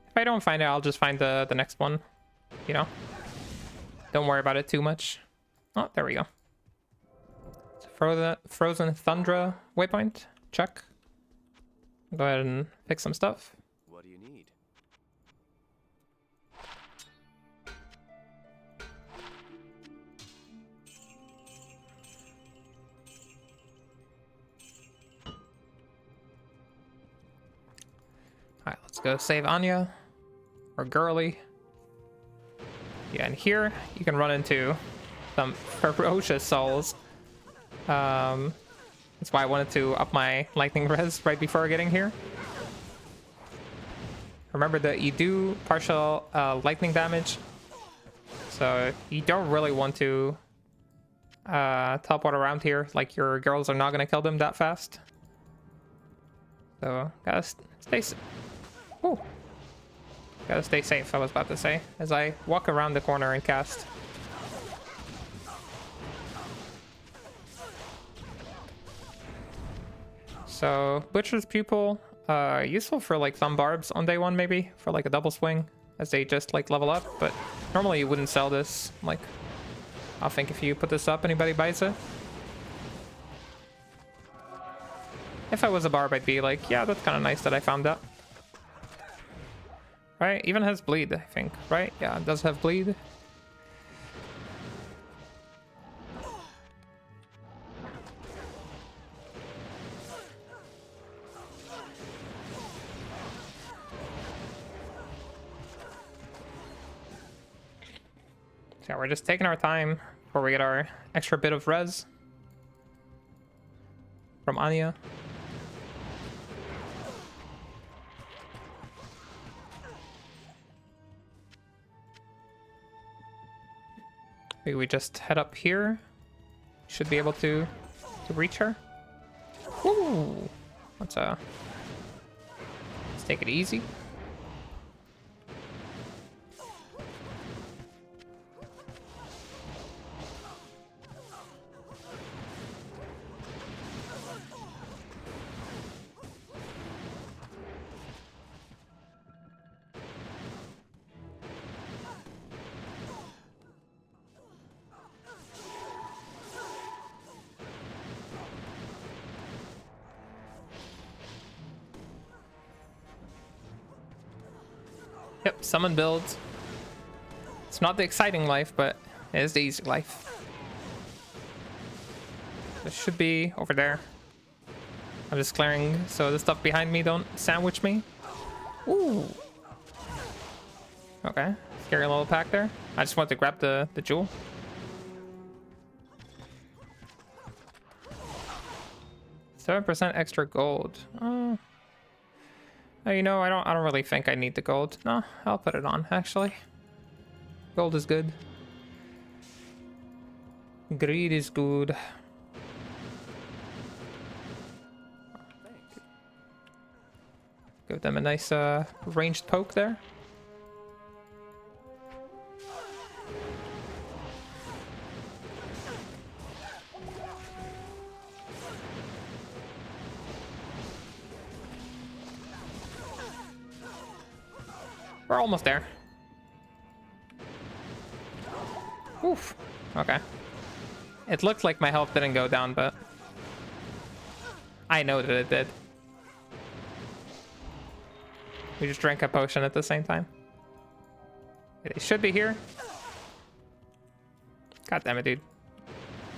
If I don't find it, I'll just find the next one. You know? Don't worry about it too much. Oh, there we go. Frozen Tundra waypoint. Check. Go ahead and pick some stuff. What do you need? Alright, let's go save Anya. Or Girly. Yeah, and here you can run into some ferocious souls. That's why I wanted to up my lightning res right before getting here. Remember that you do partial lightning damage, so you don't really want to teleport around here. Like, your girls are not going to kill them that fast. So gotta stay safe, I was about to say, as I walk around the corner and cast. So Butcher's Pupil, useful for like some Barbs on day one, maybe for like a double swing as they just like level up, but normally you wouldn't sell this. Like, I think if you put this up, anybody buys it. If I was a Barb, I'd be like, yeah, that's kind of nice that I found that. Right, even has bleed, I think, right? Yeah, it does have bleed. So we're just taking our time before we get our extra bit of res from Anya. Maybe we just head up here. Should be able to reach her. Woo! Let's take it easy. Yep, summon builds. It's not the exciting life, but it is the easy life. This should be over there. I'm just clearing so the stuff behind me don't sandwich me. Ooh. Okay, scary little pack there. I just want to grab the jewel. %7 extra gold. You know, I don't really think I need the gold. No, I'll put it on, actually. Gold is good. Greed is good. Give them a nice ranged poke there. We're almost there. Oof. Okay. It looked like my health didn't go down, but I know that it did. We just drank a potion at the same time. They should be here. God damn it, dude.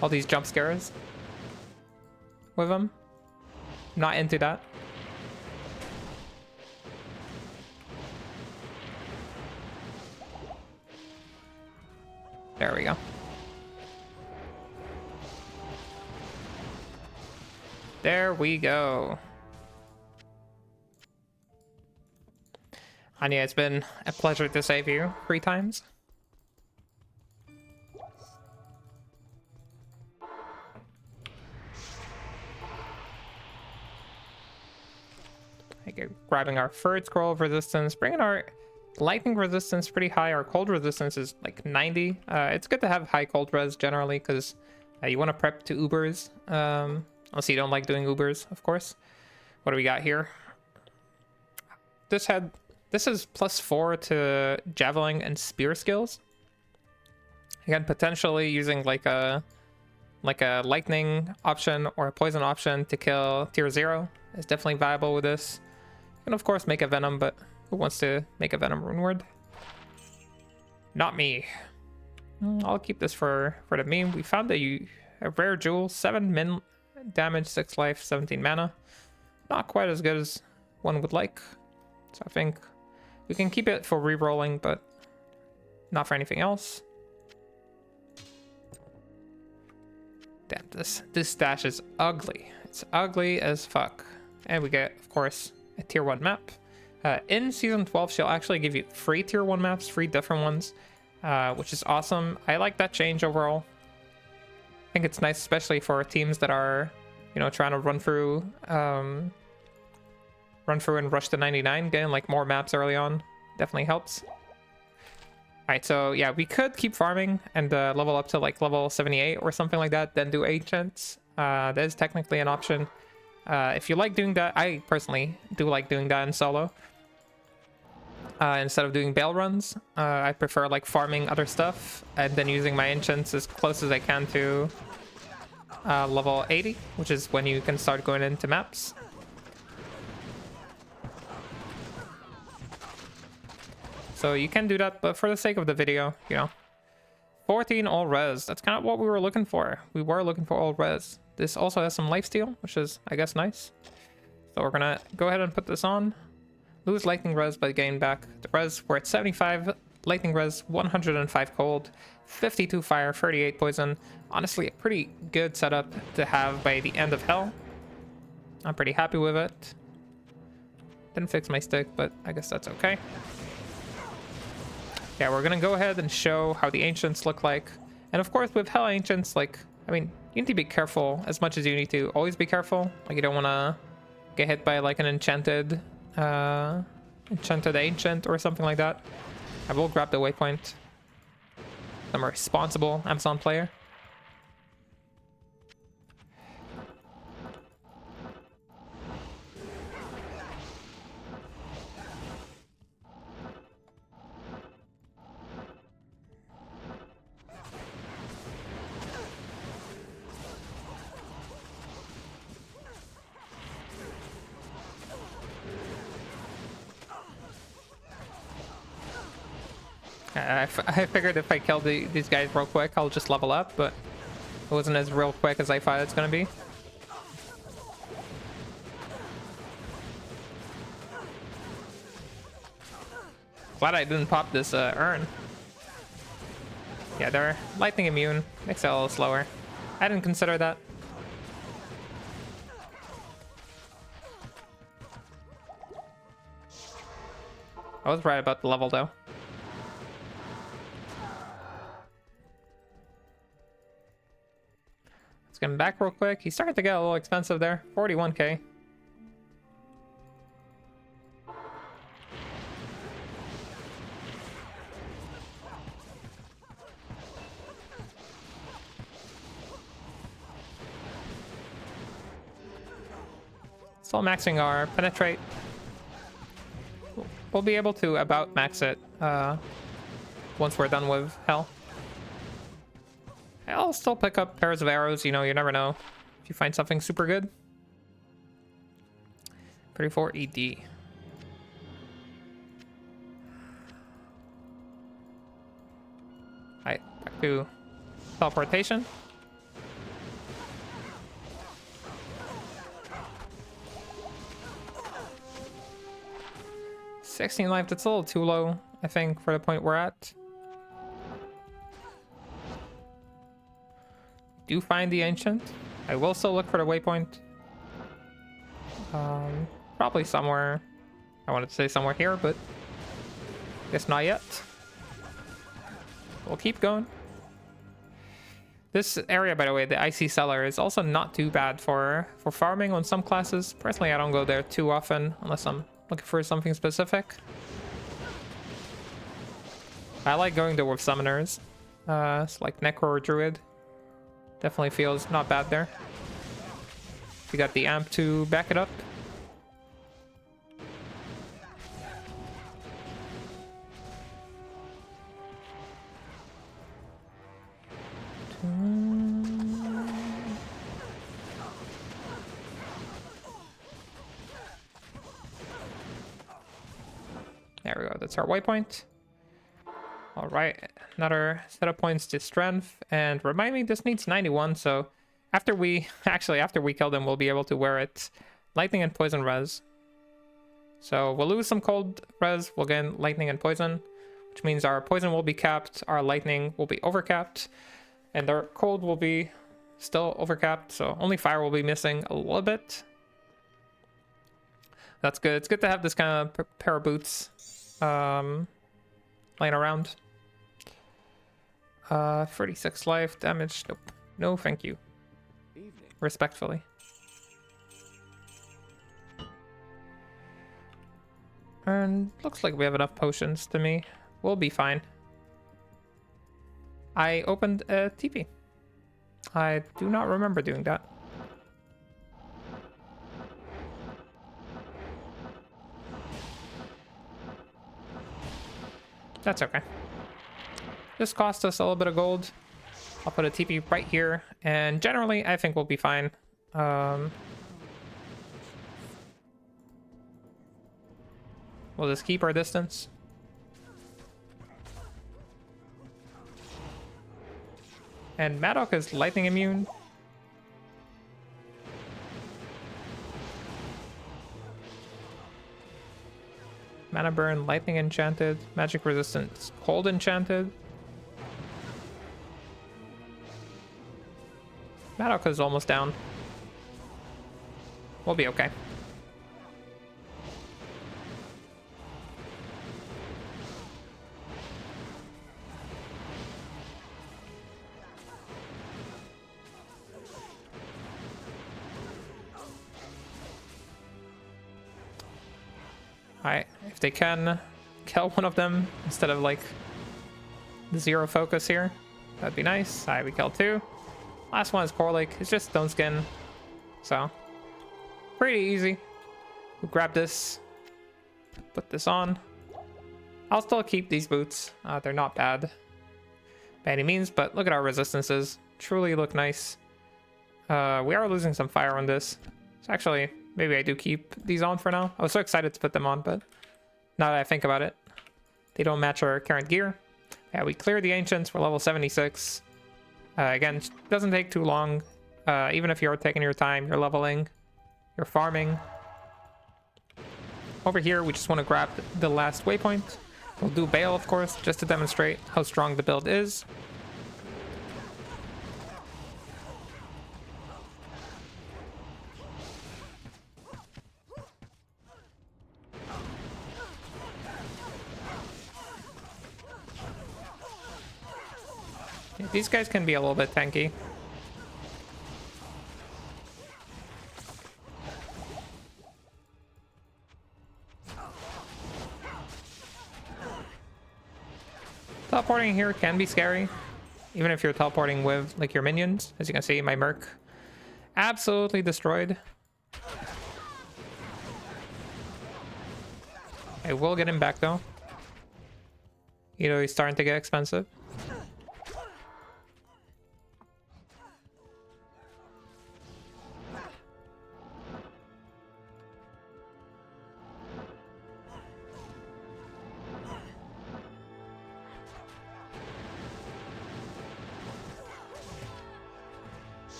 All these jump scares with them. Not into that. There we go. There we go. Anya, it's been a pleasure to save you 3 times. Okay, grabbing our third scroll of resistance, bringing our lightning resistance pretty high. Our cold resistance is like 90. It's good to have high cold res generally because you want to prep to Ubers. Unless you don't like doing Ubers, of course. What do we got here? This is +4 to javelin and spear skills. Again, potentially using like a like a lightning option or a poison option to kill tier 0 is definitely viable with this. You can of course make a venom, but who wants to make a venom rune word? Not me. I'll keep this for the meme. We found a rare jewel, 7 min damage, 6 life, 17 mana. Not quite as good as one would like. So I think we can keep it for re-rolling, but not for anything else. Damn, this stash is ugly. It's ugly as fuck. And we get, of course, a tier 1 map. In season 12, she'll actually give you 3 tier 1 maps, 3 different ones, which is awesome. I like that change overall. I think it's nice, especially for teams that are, you know, trying to run through and rush to 99. Getting like more maps early on definitely helps. Alright, so yeah, we could keep farming and level up to like level 78 or something like that, then do ancients. That is technically an option. If you like doing that, I personally do like doing that in solo. Instead of doing bail runs, I prefer like farming other stuff and then using my ancients as close as I can to level 80, which is when you can start going into maps. So you can do that, but for the sake of the video, you know, 14 all res. That's kind of what we were looking for. We were looking for all res. This also has some lifesteal, which is, I guess, nice. So we're gonna go ahead and put this on. Lose lightning res, but gain back the res. We're at 75 lightning res, 105 cold, 52 fire, 38 poison. Honestly, a pretty good setup to have by the end of hell. I'm pretty happy with it. Didn't fix my stick, but I guess that's okay. Yeah, we're gonna go ahead and show how the ancients look like. And of course, with hell ancients, like, I mean, you need to be careful as much as you need to. Always be careful. Like, you don't want to get hit by like an enchanted ancient or something like that. I will grab the waypoint. I'm a responsible Amazon player. I figured if I killed these guys real quick, I'll just level up, but it wasn't as real quick as I thought it's gonna be. Glad I didn't pop this urn. Yeah, they're lightning immune. Makes it a little slower. I didn't consider that. I was right about the level though. Let's get him back real quick. He's starting to get a little expensive there. 41k. Still maxing our penetrate. We'll be able to about max it once we're done with hell. I'll still pick up pairs of arrows, you know, you never know if you find something super good. 34 ED. Alright, back to teleportation. $16 life, that's a little too low, I think, for the point we're at. Do find the ancient. I will still look for the waypoint. Probably somewhere. I wanted to say somewhere here, but guess not yet. We'll keep going. This area, by the way, the Icy Cellar, is also not too bad for farming on some classes. Personally, I don't go there too often unless I'm looking for something specific. I like going there with summoners. It's like Necro or Druid. Definitely feels not bad there. We got the amp to back it up. go. That's our waypoint. All right, another set of points to strength. And remind me, this needs 91, so after we kill them, we'll be able to wear it. Lightning and poison res. So we'll lose some cold res, we'll gain lightning and poison, which means our poison will be capped, our lightning will be overcapped, and our cold will be still overcapped, so only fire will be missing a little bit. That's good. It's good to have this kind of pair of boots laying around. 36 life damage. Nope. No, thank you. Evening. Respectfully. And looks like we have enough potions to me. We'll be fine. I opened a TP. I do not remember doing that. That's okay. This cost us a little bit of gold. I'll put a TP right here, and generally I think we'll be fine. We'll just keep our distance. And Madoc is lightning immune. Mana burn, lightning enchanted, magic resistance, cold enchanted. Madoc is almost down. We'll be okay. Alright, if they can kill one of them instead of like the zero focus here, that'd be nice. Alright, we killed two. Last one is Corlic. It's just Stone Skin. So, pretty easy. We'll grab this, put this on. I'll still keep these boots. They're not bad by any means, but look at our resistances. Truly look nice. We are losing some fire on this. So actually, maybe I do keep these on for now. I was so excited to put them on, but now that I think about it, they don't match our current gear. Yeah, we cleared the Ancients. We're level 76. Again, doesn't take too long. Even if you're taking your time, you're leveling, you're farming. Over here, we just want to grab the last waypoint. We'll do Baal, of course, just to demonstrate how strong the build is. Yeah, these guys can be a little bit tanky. Teleporting here can be scary, even if you're teleporting with like your minions. As you can see, my Merc absolutely destroyed. I will get him back though. You know, he's starting to get expensive.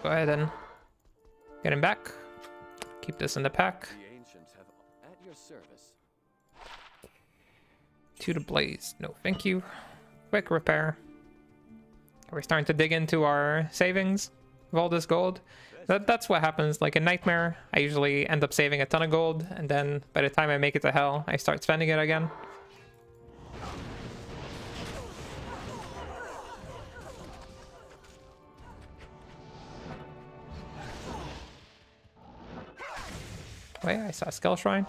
Go ahead and get him back. Keep this in the pack. The ancients have at your service. To the blaze. No, thank you. Quick repair. We're starting to dig into our savings of all this gold. That's what happens. Like in Nightmare, I usually end up saving a ton of gold, and then by the time I make it to Hell, I start spending it again. Wait, I saw a Skull Shrine.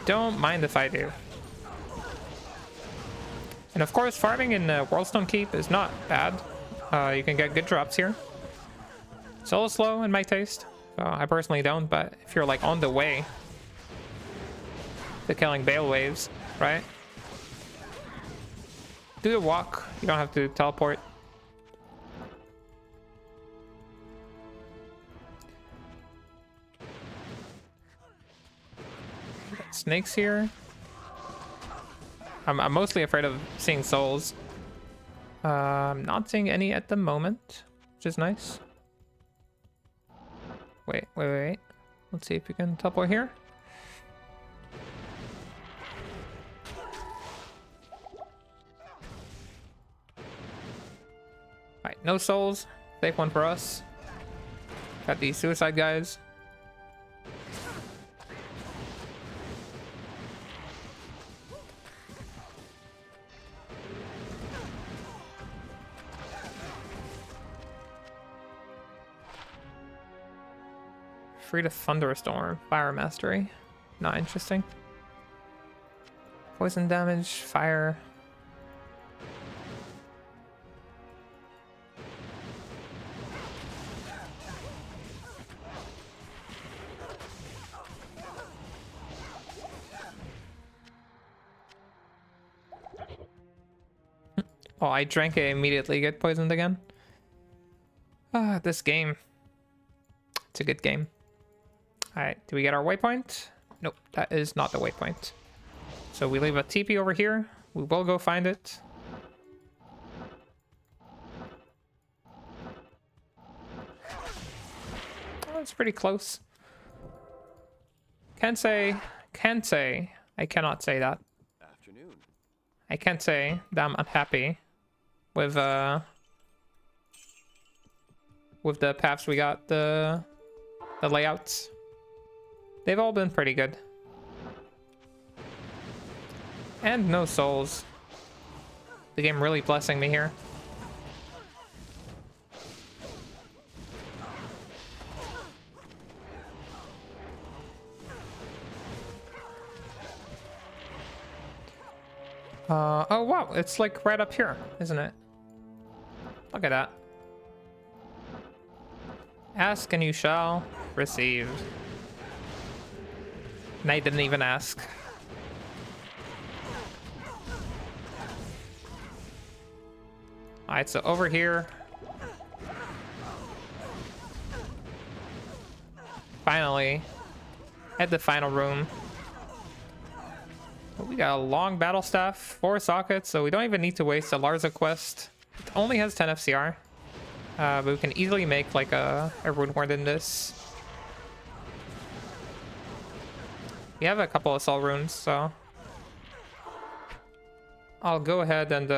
Don't mind if I do. And of course, farming in Worldstone Keep is not bad. You can get good drops here. It's a little slow in my taste. So I personally don't, but if you're like on the way to killing Baal Waves, right? Do the walk. You don't have to teleport. Snakes here. I'm mostly afraid of seeing souls. I'm not seeing any at the moment, which is nice. Wait. Let's see if we can teleport here. Alright, no souls. Safe one for us. Got these suicide guys. Free to thunderstorm. Fire mastery. Not interesting. Poison damage. Fire. Oh, I drank it immediately, get poisoned again. Ah, this game. It's a good game. Alright, do we get our waypoint? Nope, that is not the waypoint. So we leave a TP over here. We will go find it. Oh, it's pretty close. Can't say. I cannot say that. Afternoon. I can't say that I'm unhappy with the paths we got, the layouts. They've all been pretty good. And no souls. The game really blessing me here. Oh wow, it's like right up here, isn't it? Look at that. Ask and you shall receive. And I didn't even ask. Alright, so over here. Finally. At the final room. We got a long battle staff, 4 sockets, so we don't even need to waste a Larza quest. It only has 10 FCR. But we can easily make like a rune ward in this. We have a couple of soul runes, so I'll go ahead and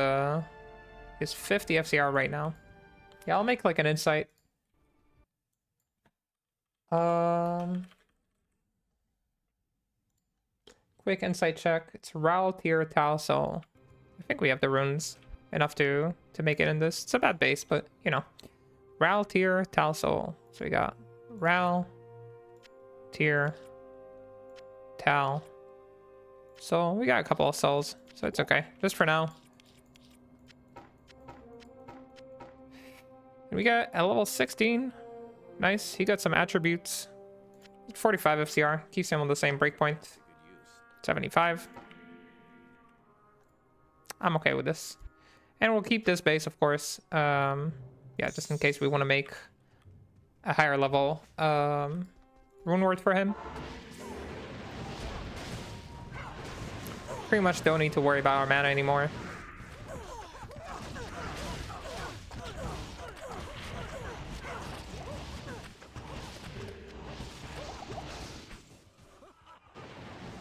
it's 50 FCR right now. Yeah, I'll make like an insight. Quick insight check. It's Ral, Tier, Tal, Soul. I think we have the runes enough to make it in this. It's a bad base, but you know. Ral, Tier, Tal, Soul. So we got Ral, Tier, Tal. So we got a couple of souls, so it's okay. Just for now. And we got a level 16. Nice. He got some attributes. 45 FCR. Keeps him on the same breakpoint. 75. I'm okay with this. And we'll keep this base, of course. Yeah, just in case we want to make a higher level rune ward for him. Pretty much don't need to worry about our mana anymore.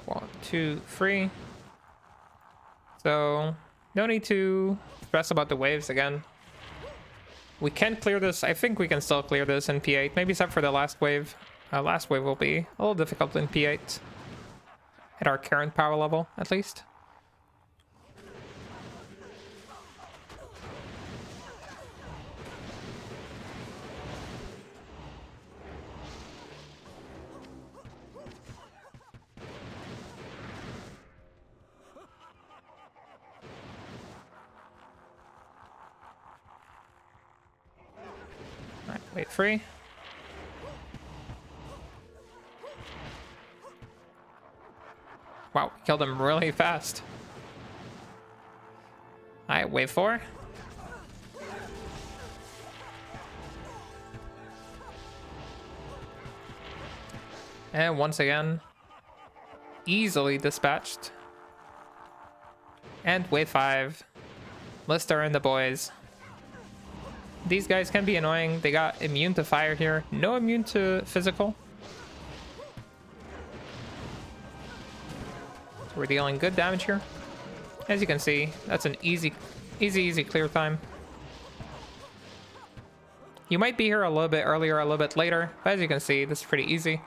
One, 2, 3. So no need to stress about the waves again. We can clear this. I think we can still clear this in P8, maybe except for the last wave. Last wave will be a little difficult in P8 at our current power level, at least. Alright, wait, free. Wow, killed him really fast. Alright, wave 4. And once again, easily dispatched. And wave 5. Lister and the boys. These guys can be annoying. They got immune to fire here. No immune to physical. So we're dealing good damage here. As you can see, that's an easy clear time. You might be here a little bit earlier, a little bit later, but as you can see, this is pretty easy.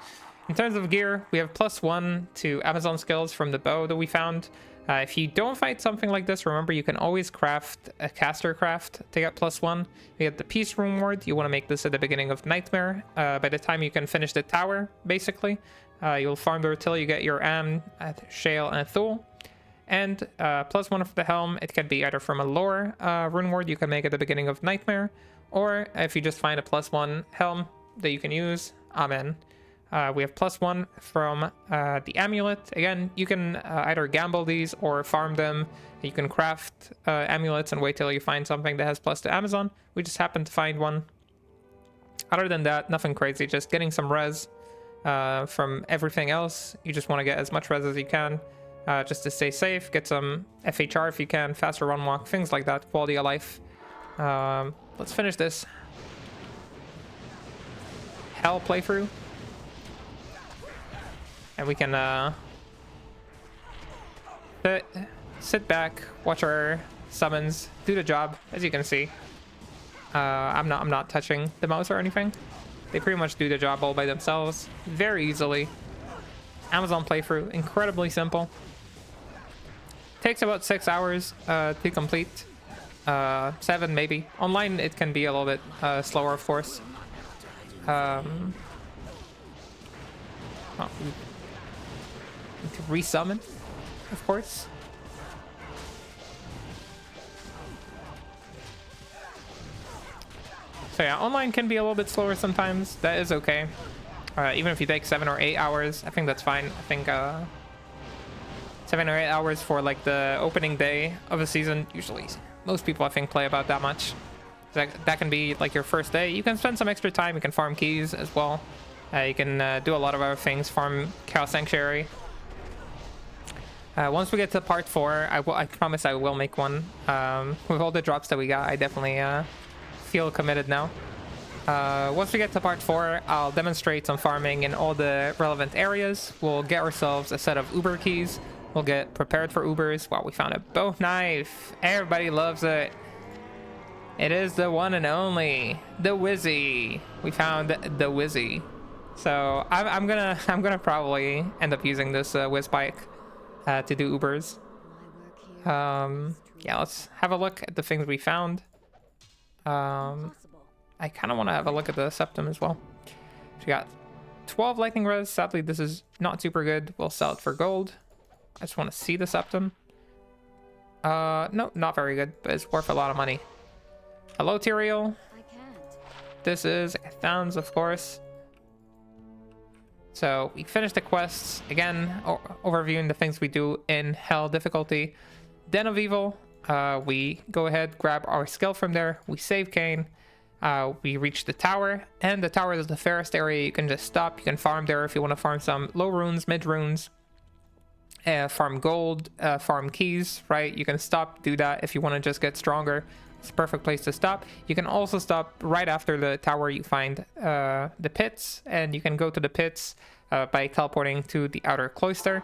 In terms of gear, we have +1 to Amazon skills from the bow that we found. If you don't fight something like this, remember you can always craft a caster craft to get +1. We have the Peace Rune Ward. You want to make this at the beginning of Nightmare. By the time you can finish the tower, basically, you'll farm there till you get your Am, Shale, and Thule. And +1 for the helm. It can be either from a lore rune ward you can make at the beginning of Nightmare, or if you just find a +1 helm that you can use, amen. We have +1 from the amulet. Again, you can either gamble these or farm them. You can craft amulets and wait till you find something that has plus to Amazon. We just happened to find one. Other than that, nothing crazy, just getting some res from everything else. You just want to get as much res as you can just to stay safe. Get some FHR if you can, faster run walk, things like that, quality of life. Let's finish this hell playthrough. And we can sit back, watch our summons do the job. As you can see, I'm not touching the mouse or anything. They pretty much do the job all by themselves, very easily. Amazon playthrough, incredibly simple. Takes about 6 hours to complete, 7 maybe. Online it can be a little bit slower, of course. Oh, to resummon, of course. So yeah, online can be a little bit slower sometimes. That is okay. Even if you take 7 or 8 hours, I think that's fine. I think 7 or 8 hours for like the opening day of a season. Usually, most people I think play about that much. That can be like your first day. You can spend some extra time. You can farm keys as well. You can do a lot of other things. Farm Chaos Sanctuary. Once we get to part 4, I promise I will make one. With all the drops that we got, I definitely feel committed now. Once we get to part 4, I'll demonstrate some farming in all the relevant areas. We'll get ourselves a set of Uber keys. We'll get prepared for Ubers. Wow, we found a bow knife. Everybody loves it. It is the one and only, the Wizzy. We found the Wizzy. So I'm gonna probably end up using this Wiz bike to do Ubers. Yeah, let's have a look at the things we found. I kind of want to have a look at the septum as well. So we got 12 lightning res. Sadly, this is not super good. We'll sell it for gold. I just want to see the septum. No, not very good, but it's worth a lot of money. Hello, Duriel. This is Thouns, of course. So we finished the quests. Again, overviewing the things we do in Hell difficulty. Den of Evil. We go ahead, grab our skill from there. We save Cain. We reach the tower. And the tower is the fairest area. You can just stop. You can farm there if you want to farm some low runes, mid runes. Farm gold, farm keys, right? You can stop, do that if you want to just get stronger. It's a perfect place to stop. You can also stop right after the tower. You find the pits, and you can go to the pits by teleporting to the outer cloister.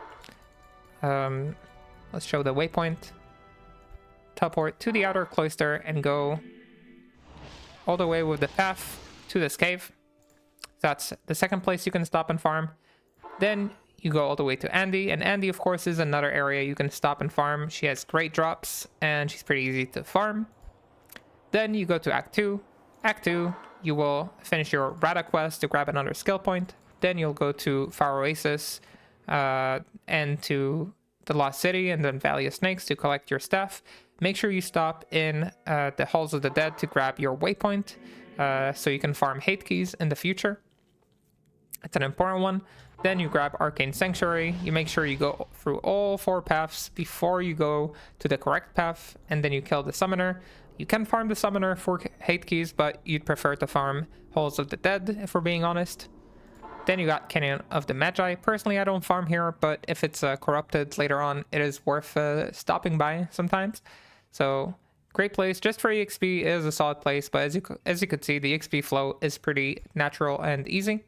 Let's show the waypoint. Teleport to the outer cloister and go all the way with the path to this cave. That's the second place you can stop and farm. Then you go all the way to Andy, and Andy, of course, is another area you can stop and farm. She has great drops, and she's pretty easy to farm. Then you go to Act 2. Act 2, you will finish your Rada quest to grab another skill point. Then you'll go to Far Oasis and to the Lost City and then Valley of Snakes to collect your staff. Make sure you stop in the Halls of the Dead to grab your waypoint so you can farm hate keys in the future. It's an important one. Then you grab Arcane Sanctuary. You make sure you go through all 4 paths before you go to the correct path, and then you kill the summoner. You can farm the summoner for hate keys, but you'd prefer to farm Halls of the Dead, if we're being honest. Then you got Canyon of the Magi. Personally, I don't farm here, but if it's corrupted later on, it is worth stopping by sometimes. So great place. Just for EXP, it is a solid place, but as you could see, the XP flow is pretty natural and easy.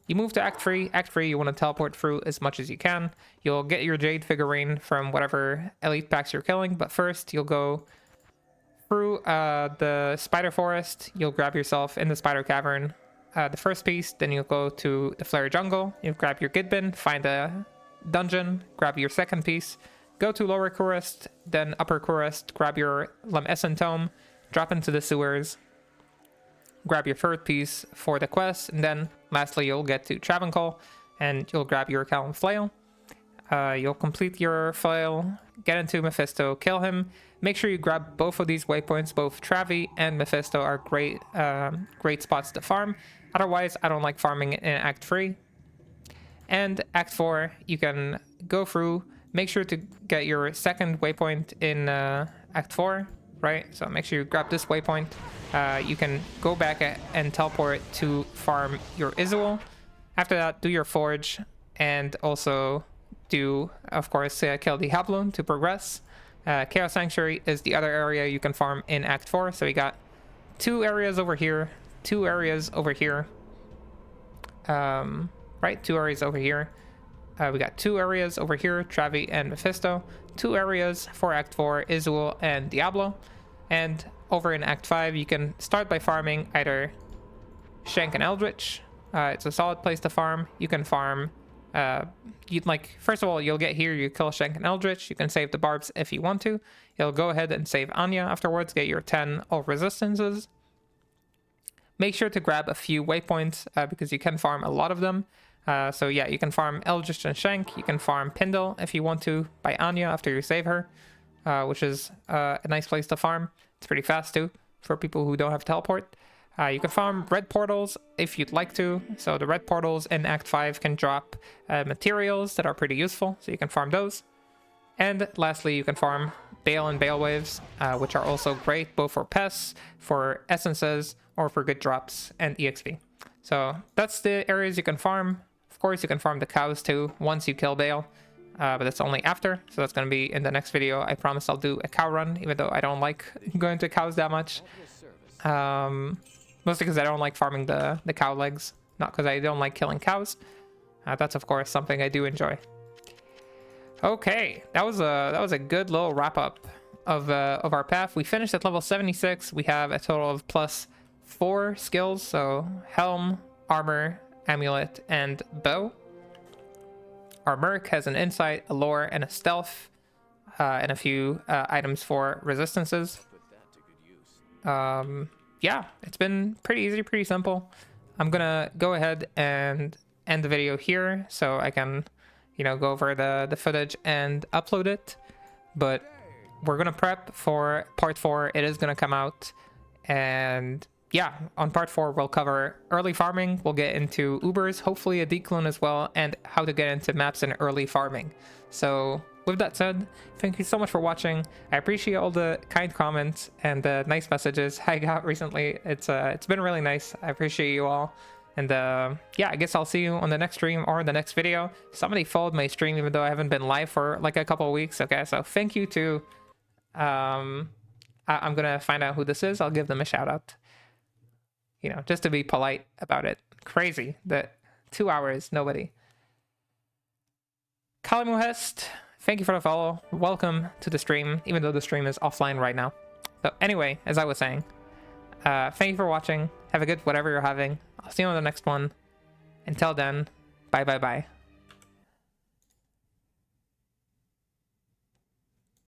You move to Act 3. Act 3, you want to teleport through as much as you can. You'll get your Jade figurine from whatever elite packs you're killing, but first you'll go through the Spider Forest. You'll grab yourself in the Spider Cavern the first piece, then you'll go to the Flayer Jungle. You'll grab your Gidbin, find a dungeon, grab your second piece, go to Lower Kurest, then Upper Kurest, grab your Lam Essen tome, drop into the sewers, grab your third piece for the quest, and then lastly you'll get to Travancore and you'll grab your Calum Flail. You'll complete your flail, get into Mephisto, kill him. Make sure you grab both of these waypoints. Both Travi and Mephisto are great spots to farm. Otherwise, I don't like farming in Act 3. And Act 4, you can go through. Make sure to get your second waypoint in Act 4, right? So make sure you grab this waypoint. You can go back and teleport to farm your Izual. After that, do your Forge, and also do, of course, kill the Diablo to progress. Chaos Sanctuary is the other area you can farm in Act 4. So we got 2 areas over here, 2 areas over here. Right, 2 areas over here. We got 2 areas over here, Travi and Mephisto. 2 areas for Act 4, Izual and Diablo. And over in Act 5, you can start by farming either Shenk and Eldritch. It's a solid place to farm. You can farm... first of all, you'll get here, you kill Shenk and Eldritch. You can save the Barbs if you want to. You'll go ahead and save Anya afterwards, get your 10 all resistances. Make sure to grab a few waypoints because you can farm a lot of them. So yeah, you can farm Eldritch and Shenk. You can farm Pindle if you want to by Anya after you save her, which is a nice place to farm. It's pretty fast too for people who don't have teleport. You can farm red portals if you'd like to. So the red portals in Act 5 can drop materials that are pretty useful. So you can farm those. And lastly, you can farm Baal and Baal Waves, which are also great both for pests, for essences, or for good drops and EXP. So that's the areas you can farm. Of course, you can farm the cows too once you kill Baal. But that's only after. So that's going to be in the next video. I promise I'll do a cow run, even though I don't like going to cows that much. Mostly because I don't like farming the cow legs, not because I don't like killing cows. That's of course something I do enjoy. Okay, that was a good little wrap up of our path. We finished at level 76. We have a total of +4 skills, so helm, armor, amulet, and bow. Our merc has an insight, a lore, and a stealth, and a few items for resistances. Yeah, it's been pretty easy, pretty simple. I'm gonna go ahead and end the video here so I can, go over the footage and upload it. But we're gonna prep for part 4. It is gonna come out, and yeah, on part 4 we'll cover early farming. We'll get into Ubers, hopefully a declone as well, and how to get into maps in early farming. So with that said, thank you so much for watching. I appreciate all the kind comments and the nice messages I got recently. It's been really nice. I appreciate you all. And yeah, I guess I'll see you on the next stream or the next video. Somebody followed my stream even though I haven't been live for like a couple of weeks. Okay, so thank you to... I'm gonna find out who this is. I'll give them a shout out. Just to be polite about it. Crazy that 2 hours, nobody. Kalimuhest, thank you for the follow. Welcome to the stream, even though the stream is offline right now. So anyway, as I was saying, thank you for watching. Have a good whatever you're having. I'll see you on the next one. Until then, bye bye bye.